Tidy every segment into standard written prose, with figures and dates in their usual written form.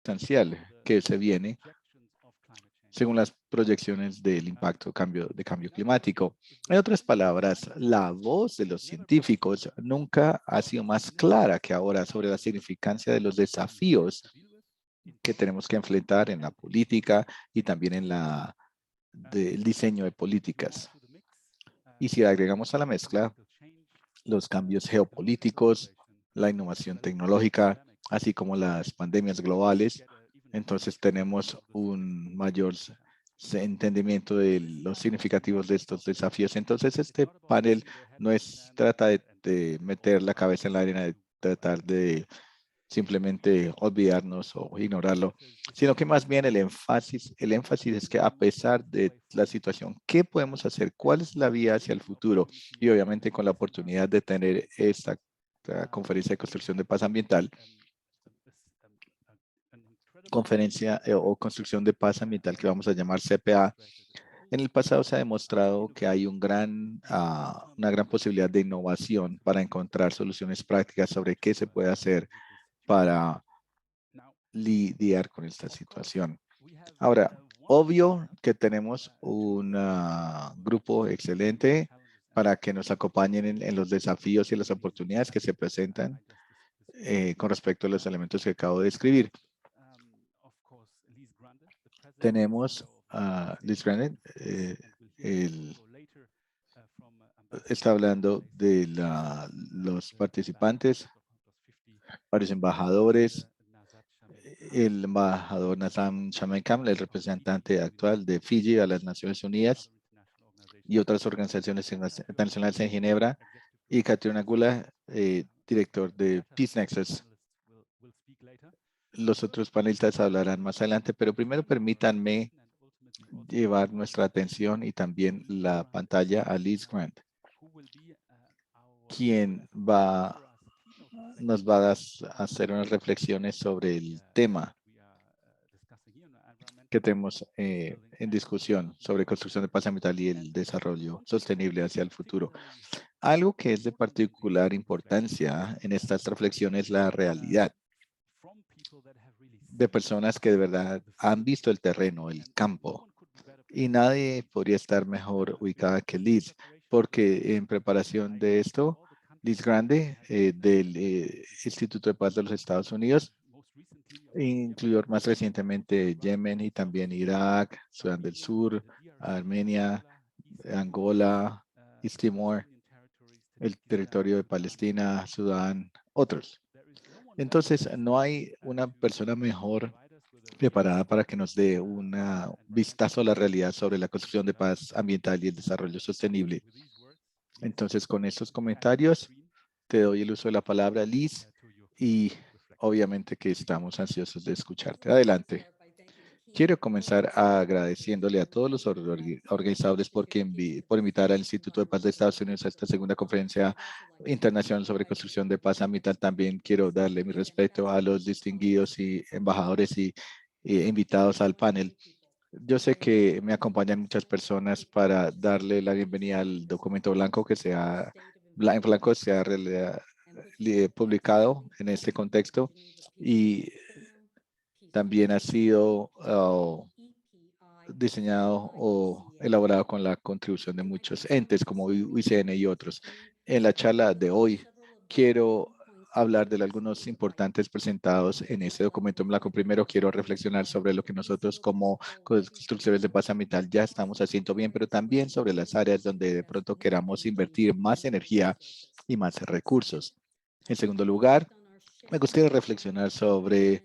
sustancial que se viene según las proyecciones del impacto de cambio climático. En otras palabras, la voz de los científicos nunca ha sido más clara que ahora sobre la significancia de los desafíos que tenemos que enfrentar en la política y también en el diseño de políticas. Y si agregamos a la mezcla los cambios geopolíticos, la innovación tecnológica, así como las pandemias globales, entonces tenemos un mayor entendimiento de los significativos de estos desafíos. Entonces, este panel no trata de meter la cabeza en la arena, de tratar de simplemente olvidarnos o ignorarlo, sino que más bien el énfasis es que a pesar de la situación, ¿qué podemos hacer? ¿Cuál es la vía hacia el futuro? Y obviamente con la oportunidad de tener esta conferencia de construcción de paz ambiental, conferencia o construcción de paz ambiental que vamos a llamar CPA. En el pasado se ha demostrado que hay una gran posibilidad de innovación para encontrar soluciones prácticas sobre qué se puede hacer para lidiar con esta situación. Ahora, obvio que tenemos un grupo excelente para que nos acompañen en los desafíos y las oportunidades que se presentan con respecto a los elementos que acabo de describir. Tenemos a Liz Granite, está hablando de los participantes, varios embajadores, el embajador Nazam Shamaikam, el representante actual de Fiji a las Naciones Unidas y otras organizaciones internacionales en Ginebra, y Katrina Gula, director de Peace Nexus. Los otros panelistas hablarán más adelante, pero primero permítanme llevar nuestra atención y también la pantalla a Liz Grant, quien nos va a hacer unas reflexiones sobre el tema que tenemos en discusión sobre construcción de paz ambiental y el desarrollo sostenible hacia el futuro. Algo que es de particular importancia en estas reflexiones es la realidad de personas que de verdad han visto el terreno, el campo, y nadie podría estar mejor ubicada que Liz, porque en preparación de esto, Liz Grande, del Instituto de Paz de los Estados Unidos, incluyó más recientemente Yemen y también Irak, Sudán del Sur, Armenia, Angola, East Timor, el territorio de Palestina, Sudán, otros. Entonces, no hay una persona mejor preparada para que nos dé un vistazo a la realidad sobre la construcción de paz ambiental y el desarrollo sostenible. Entonces, con estos comentarios, te doy el uso de la palabra, Liz, y obviamente que estamos ansiosos de escucharte. Adelante. Quiero comenzar agradeciéndole a todos los organizadores por invitar al Instituto de Paz de Estados Unidos a esta segunda conferencia internacional sobre construcción de paz ambiental. También quiero darle mi respeto a los distinguidos y embajadores y invitados al panel. Yo sé que me acompañan muchas personas para darle la bienvenida al documento blanco que se ha publicado en este contexto y también ha sido diseñado o elaborado con la contribución de muchos entes como UICN y otros. En la charla de hoy quiero hablar de algunos importantes presentados en este documento en blanco. Primero quiero reflexionar sobre lo que nosotros como constructores de paz ambiental ya estamos haciendo bien, pero también sobre las áreas donde de pronto queramos invertir más energía y más recursos. En segundo lugar, me gustaría reflexionar sobre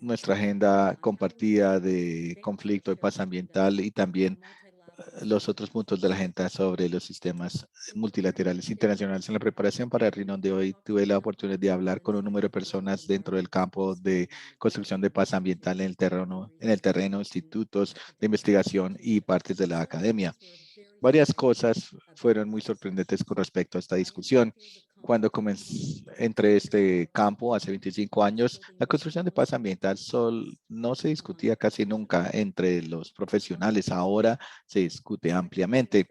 nuestra agenda compartida de conflicto y paz ambiental y también los otros puntos de la agenda sobre los sistemas multilaterales internacionales. En la preparación para el reunión de hoy tuve la oportunidad de hablar con un número de personas dentro del campo de construcción de paz ambiental en el terreno, institutos de investigación y partes de la academia. Varias cosas fueron muy sorprendentes con respecto a esta discusión. Cuando entré este campo hace 25 años, la construcción de paz ambiental no se discutía casi nunca entre los profesionales. Ahora se discute ampliamente.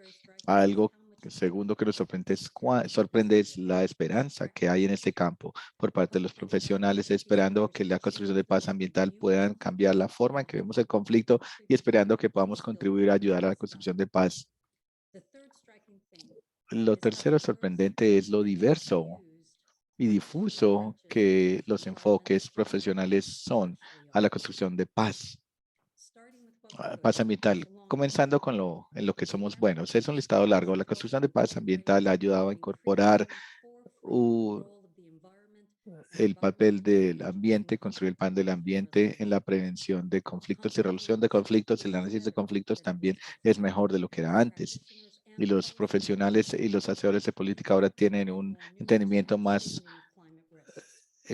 Algo segundo que nos sorprende es la esperanza que hay en este campo por parte de los profesionales, esperando que la construcción de paz ambiental puedan cambiar la forma en que vemos el conflicto y esperando que podamos contribuir a ayudar a la construcción de paz. Lo tercero sorprendente es lo diverso y difuso que los enfoques profesionales son a la construcción de paz. Paz ambiental, comenzando con en lo que somos buenos. Es un listado largo. La construcción de paz ambiental ha ayudado a incorporar el papel del ambiente, construir el plan del ambiente en la prevención de conflictos y resolución de conflictos. El análisis de conflictos también es mejor de lo que era antes. Y los profesionales y los hacedores de política ahora tienen un entendimiento más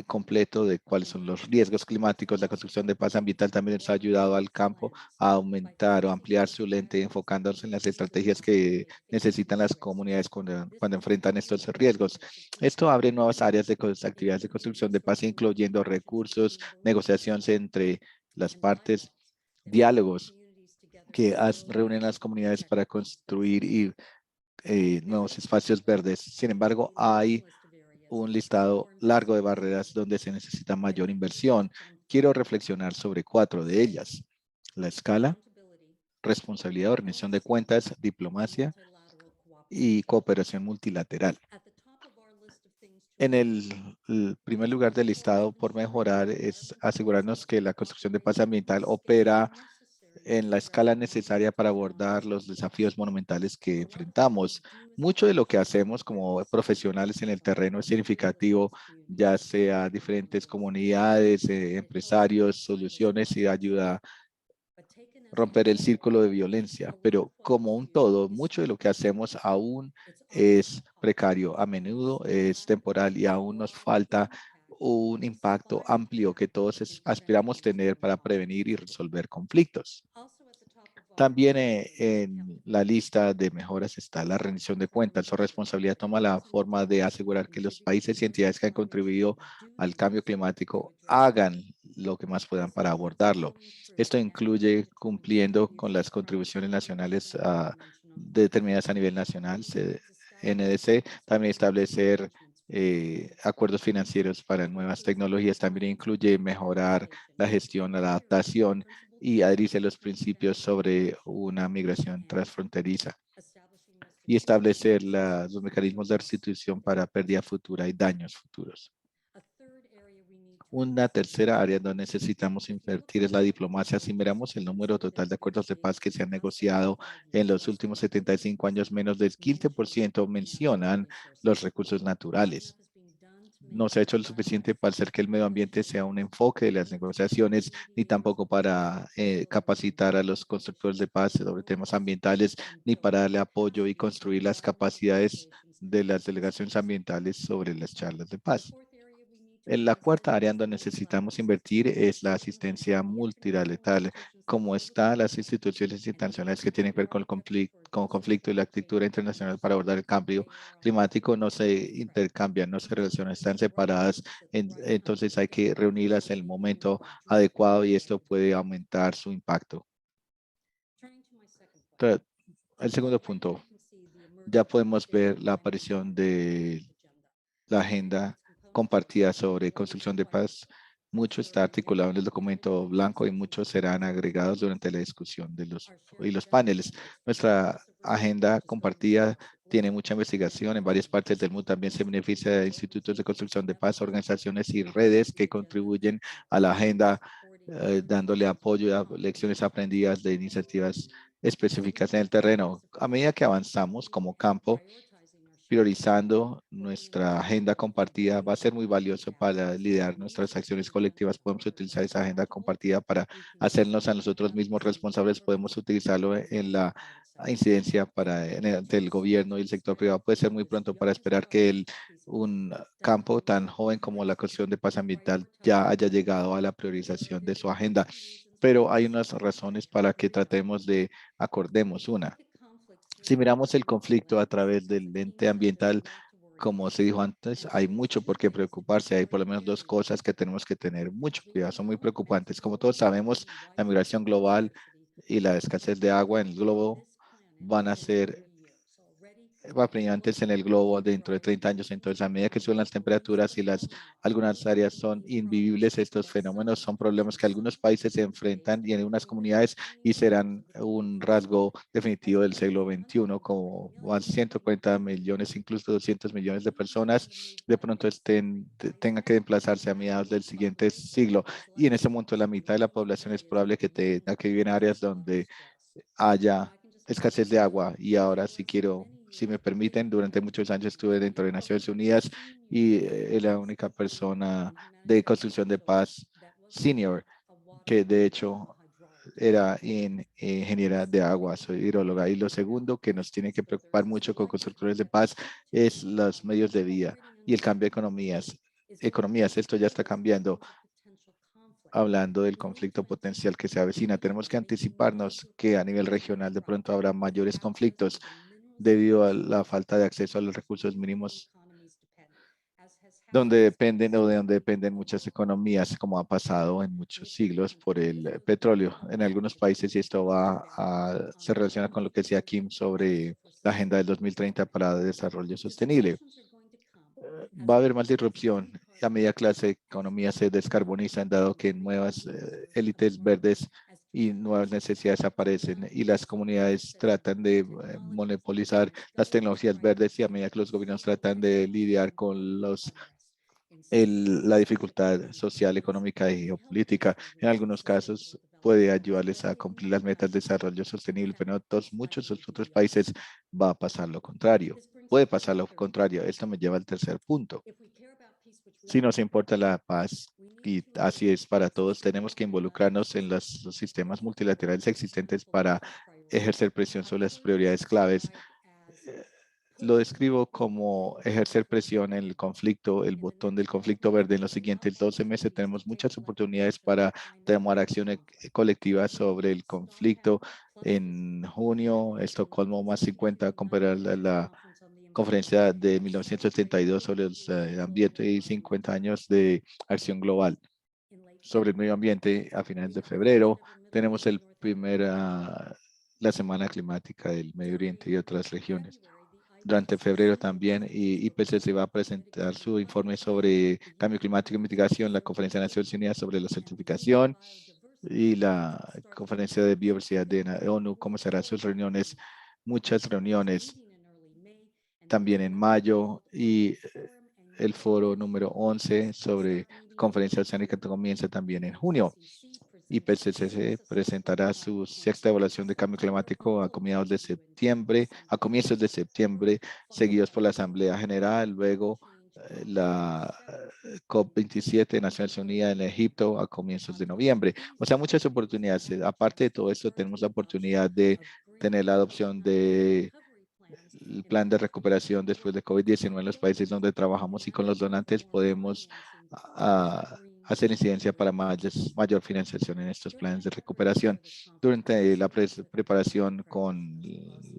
completo de cuáles son los riesgos climáticos. La construcción de paz ambiental también nos ha ayudado al campo a aumentar o ampliar su lente, enfocándose en las estrategias que necesitan las comunidades cuando enfrentan estos riesgos. Esto abre nuevas áreas de actividades de construcción de paz, incluyendo recursos, negociaciones entre las partes, diálogos que reúnen a las comunidades para construir nuevos espacios verdes. Sin embargo, hay un listado largo de barreras donde se necesita mayor inversión. Quiero reflexionar sobre 4 de ellas: la escala, responsabilidad, organización de cuentas, diplomacia y cooperación multilateral. En el primer lugar del listado por mejorar es asegurarnos que la construcción de paz ambiental opera en la escala necesaria para abordar los desafíos monumentales que enfrentamos. Mucho de lo que hacemos como profesionales en el terreno es significativo, ya sea diferentes comunidades, empresarios, soluciones y ayuda a romper el círculo de violencia. Pero como un todo, mucho de lo que hacemos aún es precario, a menudo es temporal y aún nos falta un impacto amplio que todos aspiramos tener para prevenir y resolver conflictos. También en la lista de mejoras está la rendición de cuentas. Su responsabilidad toma la forma de asegurar que los países y entidades que han contribuido al cambio climático hagan lo que más puedan para abordarlo. Esto incluye cumpliendo con las contribuciones nacionales determinadas a nivel nacional, NDC, también establecer acuerdos financieros para nuevas tecnologías, también incluye mejorar la gestión, la adaptación y adherirse a los principios sobre una migración transfronteriza y establecer los mecanismos de restitución para pérdida futura y daños futuros. Una tercera área donde necesitamos invertir es la diplomacia. Si miramos el número total de acuerdos de paz que se han negociado en los últimos 75 años, menos del 15% mencionan los recursos naturales. No se ha hecho lo suficiente para hacer que el medio ambiente sea un enfoque de las negociaciones, ni tampoco para capacitar a los constructores de paz sobre temas ambientales, ni para darle apoyo y construir las capacidades de las delegaciones ambientales sobre las charlas de paz. En la cuarta área donde necesitamos invertir es la asistencia multilateral, como están las instituciones internacionales que tienen que ver con el conflicto y la actitud internacional para abordar el cambio climático no se intercambian, no se relacionan, están separadas, entonces hay que reunirlas en el momento adecuado y esto puede aumentar su impacto. El segundo punto, ya podemos ver la aparición de la agenda compartida sobre construcción de paz. Mucho está articulado en el documento blanco y muchos serán agregados durante la discusión de los paneles. Nuestra agenda compartida tiene mucha investigación en varias partes del mundo. También se beneficia de institutos de construcción de paz, organizaciones y redes que contribuyen a la agenda, dándole apoyo a lecciones aprendidas de iniciativas específicas en el terreno. A medida que avanzamos como campo, priorizando nuestra agenda compartida va a ser muy valioso para liderar nuestras acciones colectivas. Podemos utilizar esa agenda compartida para hacernos a nosotros mismos responsables. Podemos utilizarlo en la incidencia del gobierno y el sector privado. Puede ser muy pronto para esperar que un campo tan joven como la cuestión de paz ambiental ya haya llegado a la priorización de su agenda. Pero hay unas razones para que tratemos de acordemos una. Si miramos el conflicto a través del lente ambiental, como se dijo antes, hay mucho por qué preocuparse. Hay por lo menos 2 cosas que tenemos que tener mucho cuidado. Son muy preocupantes. Como todos sabemos, la migración global y la escasez de agua en el globo van a ser apremiantes en el globo dentro de 30 años. Entonces, a medida que suben las temperaturas y algunas áreas son invivibles, estos fenómenos son problemas que algunos países se enfrentan y en unas comunidades y serán un rasgo definitivo del siglo XXI, como más 140 millones, incluso 200 millones de personas de pronto tengan que desplazarse a mediados del siguiente siglo. Y en ese momento la mitad de la población es probable que tenga que vivir en áreas donde haya escasez de agua. Y ahora si quiero, si me permiten, durante muchos años estuve dentro de Naciones Unidas y era la única persona de construcción de paz senior que de hecho era ingeniera de agua, soy hidróloga. Y lo segundo que nos tiene que preocupar mucho con constructores de paz es los medios de vida y el cambio de economías. Economías, esto ya está cambiando. Hablando del conflicto potencial que se avecina, tenemos que anticiparnos que a nivel regional de pronto habrá mayores conflictos debido a la falta de acceso a los recursos mínimos donde dependen o de donde dependen muchas economías, como ha pasado en muchos siglos por el petróleo en algunos países, y esto se relaciona con lo que decía Kim sobre la Agenda del 2030 para Desarrollo Sostenible. Va a haber más disrupción a medida que las economías se descarbonizan, dado que nuevas élites verdes y nuevas necesidades aparecen y las comunidades tratan de monopolizar las tecnologías verdes y a medida que los gobiernos tratan de lidiar con la dificultad social, económica y geopolítica. En algunos casos puede ayudarles a cumplir las metas de desarrollo sostenible, pero en muchos otros países va a pasar lo contrario. Puede pasar lo contrario. Esto me lleva al tercer punto. Si nos importa la paz, y así es para todos, tenemos que involucrarnos en los sistemas multilaterales existentes para ejercer presión sobre las prioridades claves. Lo describo como ejercer presión en el conflicto, el botón del conflicto verde. En los siguientes 12 meses tenemos muchas oportunidades para tomar acciones colectivas sobre el conflicto. En junio, Estocolmo más 50, comparar la conferencia de 1972 sobre el ambiente y 50 años de acción global sobre el medio ambiente a finales de febrero. Tenemos la Semana Climática del Medio Oriente y otras regiones. Durante febrero también, y IPCC va a presentar su informe sobre cambio climático y mitigación, la Conferencia de Naciones Unidas sobre la certificación y la Conferencia de Biodiversidad de ONU comenzará sus reuniones, muchas reuniones también en mayo, y el foro número 11 sobre Conferencia Oceánica comienza también en junio. IPCC presentará su sexta evaluación de cambio climático a comienzos de septiembre, seguidos por la Asamblea General, luego la COP27 de Naciones Unidas en Egipto a comienzos de noviembre. O sea, muchas oportunidades. Aparte de todo esto, tenemos la oportunidad de tener la adopción de el plan de recuperación después de COVID-19 en los países donde trabajamos, y con los donantes podemos hacer incidencia para mayor financiación en estos planes de recuperación. Durante la preparación con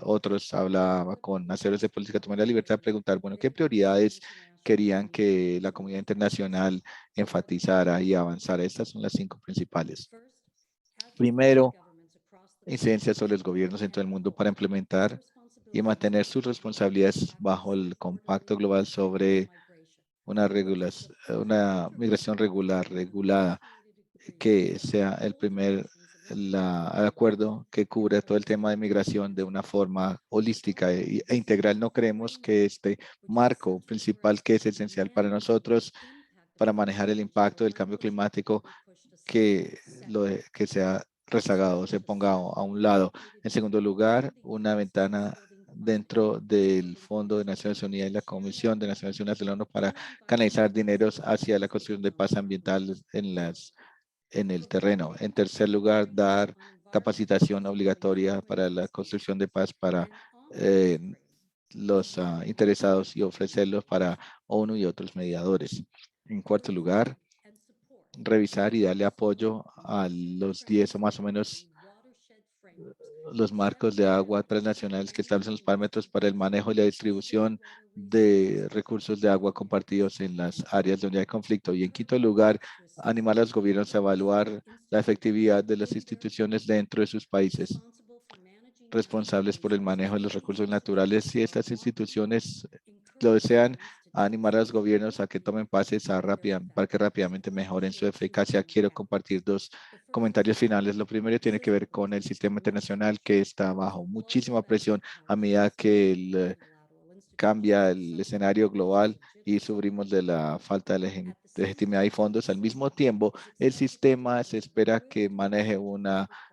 otros, hablaba con hacedores de política, tomé la libertad de preguntar, bueno, ¿qué prioridades querían que la comunidad internacional enfatizara y avanzara? Estas son las 5 principales. Primero, incidencia sobre los gobiernos en todo el mundo para implementar y mantener sus responsabilidades bajo el Compacto Global sobre una migración regulada, que sea el acuerdo que cubra todo el tema de migración de una forma holística e integral. No creemos que este marco principal, que es esencial para nosotros para manejar el impacto del cambio climático, que sea rezagado, se ponga a un lado. En segundo lugar, una ventana dentro del Fondo de Naciones Unidas y la Comisión de Naciones Unidas de la ONU para canalizar dineros hacia la construcción de paz ambiental en el terreno. En tercer lugar, dar capacitación obligatoria para la construcción de paz para eh, los interesados y ofrecerlos para ONU y otros mediadores. En cuarto lugar, revisar y darle apoyo a los 10 o más o menos los marcos de agua transnacionales que establecen los parámetros para el manejo y la distribución de recursos de agua compartidos en las áreas donde hay conflicto. Y en quinto lugar, animar a los gobiernos a evaluar la efectividad de las instituciones dentro de sus países responsables por el manejo de los recursos naturales. Si estas instituciones lo desean, a animar a los gobiernos a que tomen pases para que rápidamente mejoren su eficacia. Quiero compartir dos comentarios finales. Lo primero tiene que ver con el sistema internacional, que está bajo muchísima presión a medida que cambia el escenario global y sufrimos de la falta de legitimidad y fondos. Al mismo tiempo, el sistema se espera que maneje un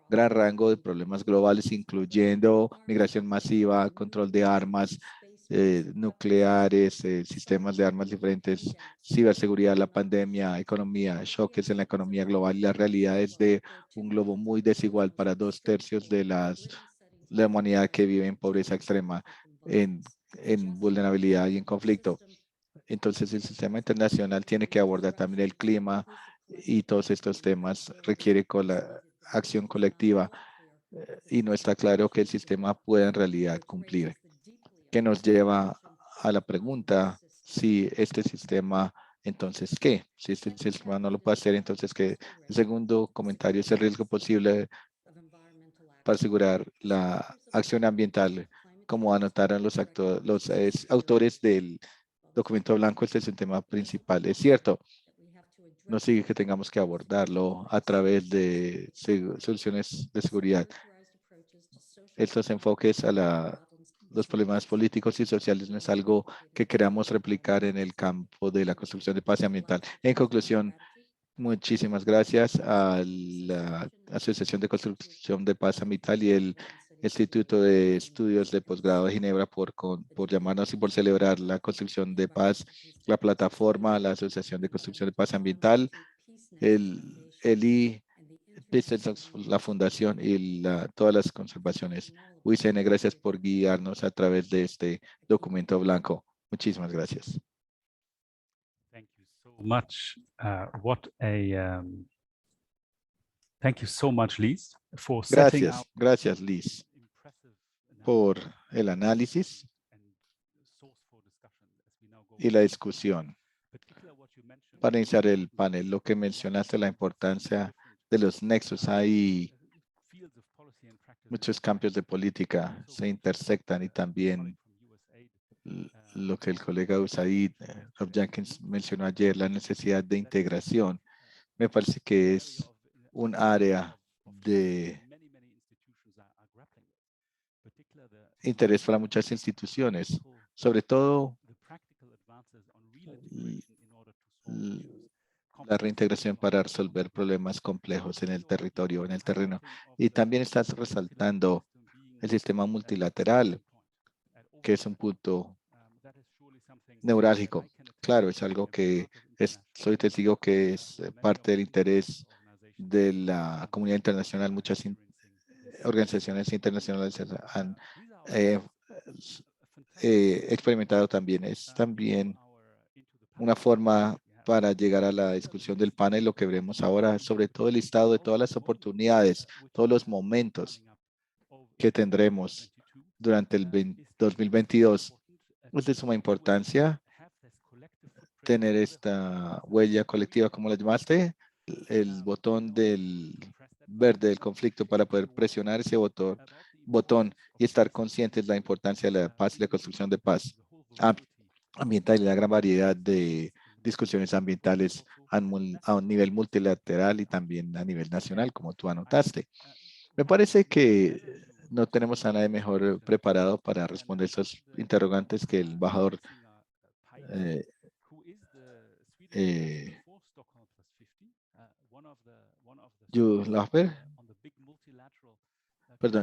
gran rango de problemas globales, incluyendo migración masiva, control de armas nucleares, sistemas de armas diferentes, ciberseguridad, la pandemia, economía, choques en la economía global y las realidades de un globo muy desigual para 2/3 de la humanidad que vive en pobreza extrema, en, en vulnerabilidad y en conflicto. Entonces, el sistema internacional tiene que abordar también el clima y todos estos temas requiere con la acción colectiva y no está claro que el sistema pueda en realidad cumplir, que nos lleva a la pregunta si este sistema, entonces, ¿qué? Si este sistema no lo puede hacer, entonces, ¿qué? El segundo comentario es el riesgo posible para asegurar la acción ambiental, como anotaron los autores del documento blanco. Este es el tema principal. Es cierto, no sigue que tengamos que abordarlo a través de soluciones de seguridad. Estos enfoques a los problemas políticos y sociales no es algo que queramos replicar en el campo de la construcción de paz ambiental. En conclusión, muchísimas gracias a la Asociación de Construcción de Paz Ambiental y el Instituto de Estudios de Posgrado de Ginebra por llamarnos y por celebrar la construcción de paz, la plataforma, la Asociación de Construcción de Paz Ambiental, el la fundación y todas las conservaciones. UICN, gracias por guiarnos a través de este documento blanco. Muchísimas gracias. Thank you so much. Thank you so much, Liz, for setting out Gracias, Liz, por el análisis y la discusión. Para iniciar el panel, lo que mencionaste, la importancia de los nexos. Hay muchos cambios de política, se intersectan y también lo que el colega USAID, Rob Jenkins, mencionó ayer, la necesidad de integración. Me parece que es un área de interés para muchas instituciones, sobre todo la reintegración para resolver problemas complejos en el territorio, en el terreno. Y también estás resaltando el sistema multilateral, que es un punto neurálgico. Claro, es algo que soy testigo que es parte del interés de la comunidad internacional. Muchas organizaciones internacionales han eh, experimentado también. Es también una forma para llegar a la discusión del panel, lo que veremos ahora, sobre todo el listado de todas las oportunidades, todos los momentos que tendremos durante el 2022. Es de suma importancia tener esta huella colectiva, como la llamaste, el botón del verde del conflicto para poder presionar ese botón y estar conscientes de la importancia de la paz y la construcción de paz ambiental y la gran variedad de discusiones ambientales a un nivel multilateral y también a nivel nacional, como tú anotaste. Me parece que no tenemos a nadie mejor preparado para responder estos interrogantes que el embajador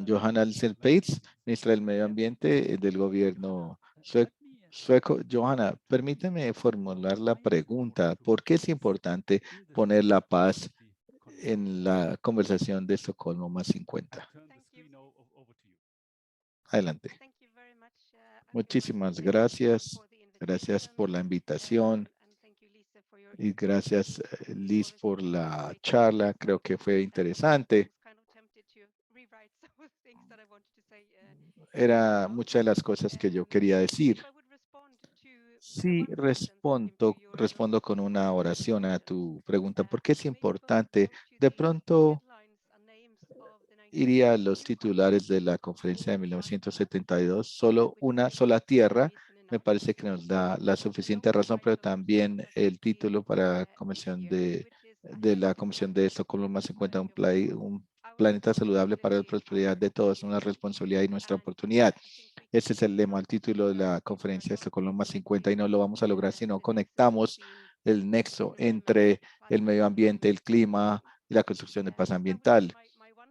Johanna Alsen-Pates, ministra del Medio Ambiente del gobierno sueco. Johanna, permíteme formular la pregunta. ¿Por qué es importante poner la paz en la conversación de Estocolmo más 50? Adelante. Muchísimas gracias. Gracias por la invitación y gracias, Liz, por la charla. Creo que fue interesante. Era muchas de las cosas que yo quería decir. Sí, respondo con una oración a tu pregunta. ¿Por qué es importante? De pronto, iría a los titulares de la conferencia de 1972, solo una sola tierra, me parece que nos da la suficiente razón, pero también el título para la Convención de Estocolmo más en cuenta un planeta saludable para la prosperidad de todos, una responsabilidad y nuestra oportunidad. Ese es el lema, el título de la conferencia de Estocolmo más 50 y no lo vamos a lograr si no conectamos el nexo entre el medio ambiente, el clima y la construcción de paz ambiental.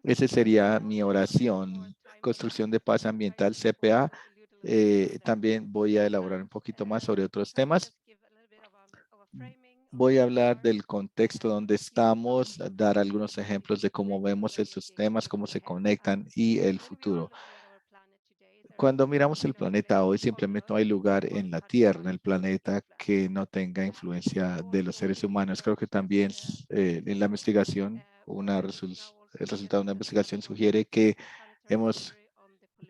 Esa sería mi oración, construcción de paz ambiental, CPA. También voy a elaborar un poquito más sobre otros temas. Voy a hablar del contexto donde estamos, dar algunos ejemplos de cómo vemos estos temas, cómo se conectan y el futuro. Cuando miramos el planeta hoy, simplemente no hay lugar en la Tierra, en el planeta, que no tenga influencia de los seres humanos. Creo que también en la investigación, el resultado de una investigación sugiere que hemos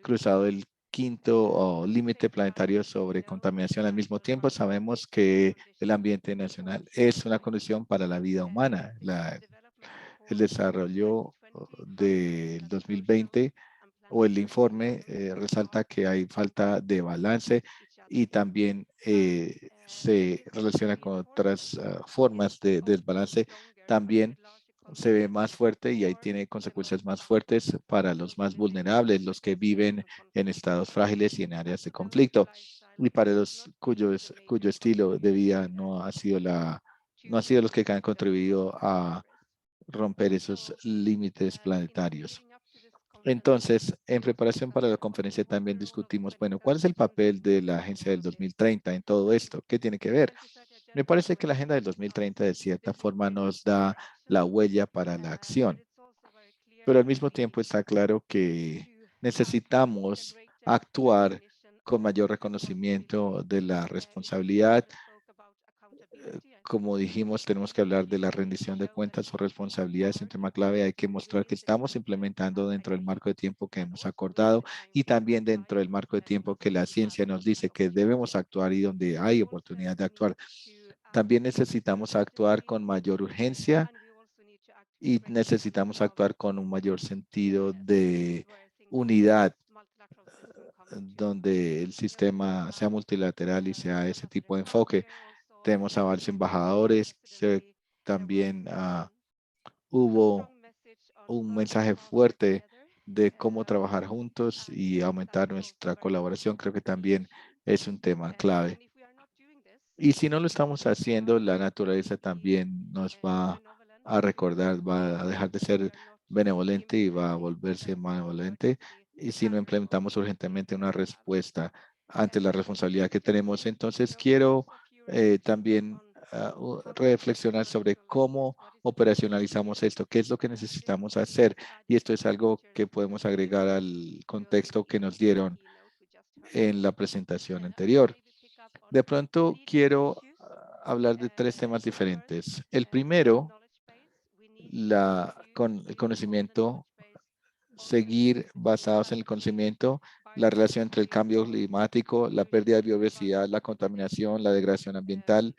cruzado el quinto límite planetario sobre contaminación. Al mismo tiempo, sabemos que el ambiente nacional es una condición para la vida humana. El desarrollo del 2020 o el informe resalta que hay falta de balance y también se relaciona con otras formas de desbalance. También se ve más fuerte y ahí tiene consecuencias más fuertes para los más vulnerables, los que viven en estados frágiles y en áreas de conflicto, y para los cuyo estilo de vida no ha sido los que han contribuido a romper esos límites planetarios. Entonces, en preparación para la conferencia también discutimos, bueno, ¿cuál es el papel de la Agencia del 2030 en todo esto? ¿Qué tiene que ver? Me parece que la Agenda del 2030 de cierta forma nos da la huella para la acción, pero al mismo tiempo está claro que necesitamos actuar con mayor reconocimiento de la responsabilidad. Como dijimos, tenemos que hablar de la rendición de cuentas o responsabilidad, es un tema clave. Hay que mostrar que estamos implementando dentro del marco de tiempo que hemos acordado y también dentro del marco de tiempo que la ciencia nos dice que debemos actuar y donde hay oportunidad de actuar. También necesitamos actuar con mayor urgencia y necesitamos actuar con un mayor sentido de unidad, donde el sistema sea multilateral y sea ese tipo de enfoque. Tenemos a varios embajadores, también hubo un mensaje fuerte de cómo trabajar juntos y aumentar nuestra colaboración. Creo que también es un tema clave. Y si no lo estamos haciendo, la naturaleza también nos va a recordar, va a dejar de ser benevolente y va a volverse malevolente. Y si no implementamos urgentemente una respuesta ante la responsabilidad que tenemos, entonces quiero también reflexionar sobre cómo operacionalizamos esto, qué es lo que necesitamos hacer. Y esto es algo que podemos agregar al contexto que nos dieron en la presentación anterior. De pronto quiero hablar de tres temas diferentes. El primero, con el conocimiento, seguir basados en el conocimiento, la relación entre el cambio climático, la pérdida de biodiversidad, la contaminación, la degradación ambiental,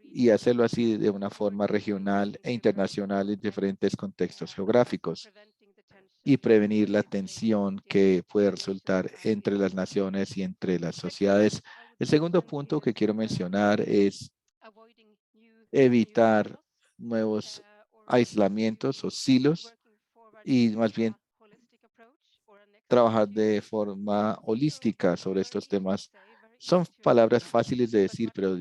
y hacerlo así de una forma regional e internacional en diferentes contextos geográficos y prevenir la tensión que puede resultar entre las naciones y entre las sociedades. El segundo punto que quiero mencionar es evitar nuevos aislamientos o silos y más bien trabajar de forma holística sobre estos temas. Son palabras fáciles de decir, pero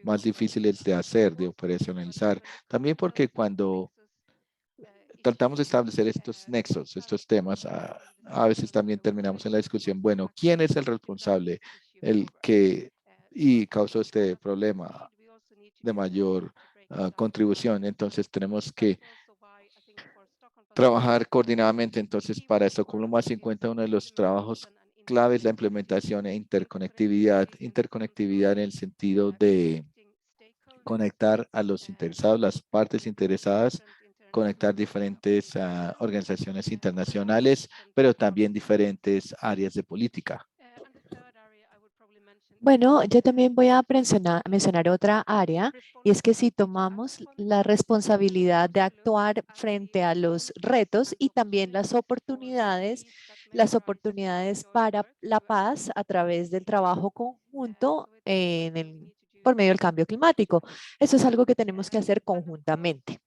más difíciles de hacer, de operacionalizar. También porque cuando tratamos de establecer estos nexos, estos temas, a veces también terminamos en la discusión, bueno, ¿quién es el responsable, el que causó este problema de mayor contribución? Entonces tenemos que trabajar coordinadamente. Entonces, para Estocolmo más 50, uno de los trabajos claves es la implementación e interconectividad. Interconectividad en el sentido de conectar a los interesados, las partes interesadas, conectar diferentes organizaciones internacionales, pero también diferentes áreas de política. Bueno, yo también voy a mencionar otra área y es que si tomamos la responsabilidad de actuar frente a los retos y también las oportunidades para la paz a través del trabajo conjunto por medio del cambio climático. Eso es algo que tenemos que hacer conjuntamente.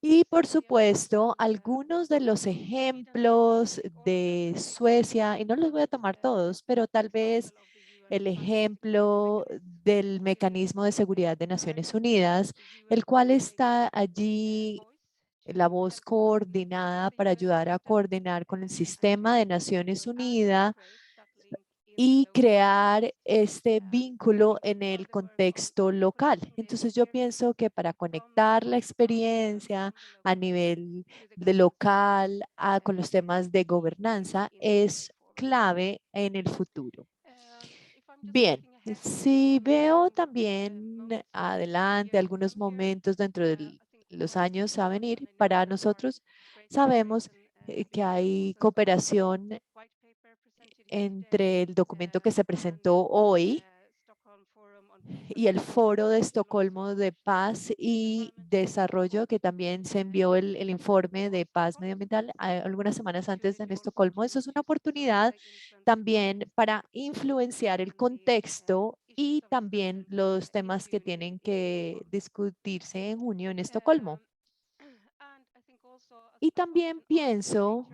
Y por supuesto, algunos de los ejemplos de Suecia, y no los voy a tomar todos, pero tal vez el ejemplo del mecanismo de seguridad de Naciones Unidas, el cual está allí la voz coordinada para ayudar a coordinar con el sistema de Naciones Unidas y crear este vínculo en el contexto local. Entonces yo pienso que para conectar la experiencia a nivel de local con los temas de gobernanza es clave en el futuro. Bien, si veo también adelante algunos momentos dentro de los años a venir, para nosotros sabemos que hay cooperación entre el documento que se presentó hoy y el Foro de Estocolmo de Paz y Desarrollo, que también se envió el informe de paz medioambiental algunas semanas antes en Estocolmo. Eso es una oportunidad también para influenciar el contexto y también los temas que tienen que discutirse en junio en Estocolmo. Y también pienso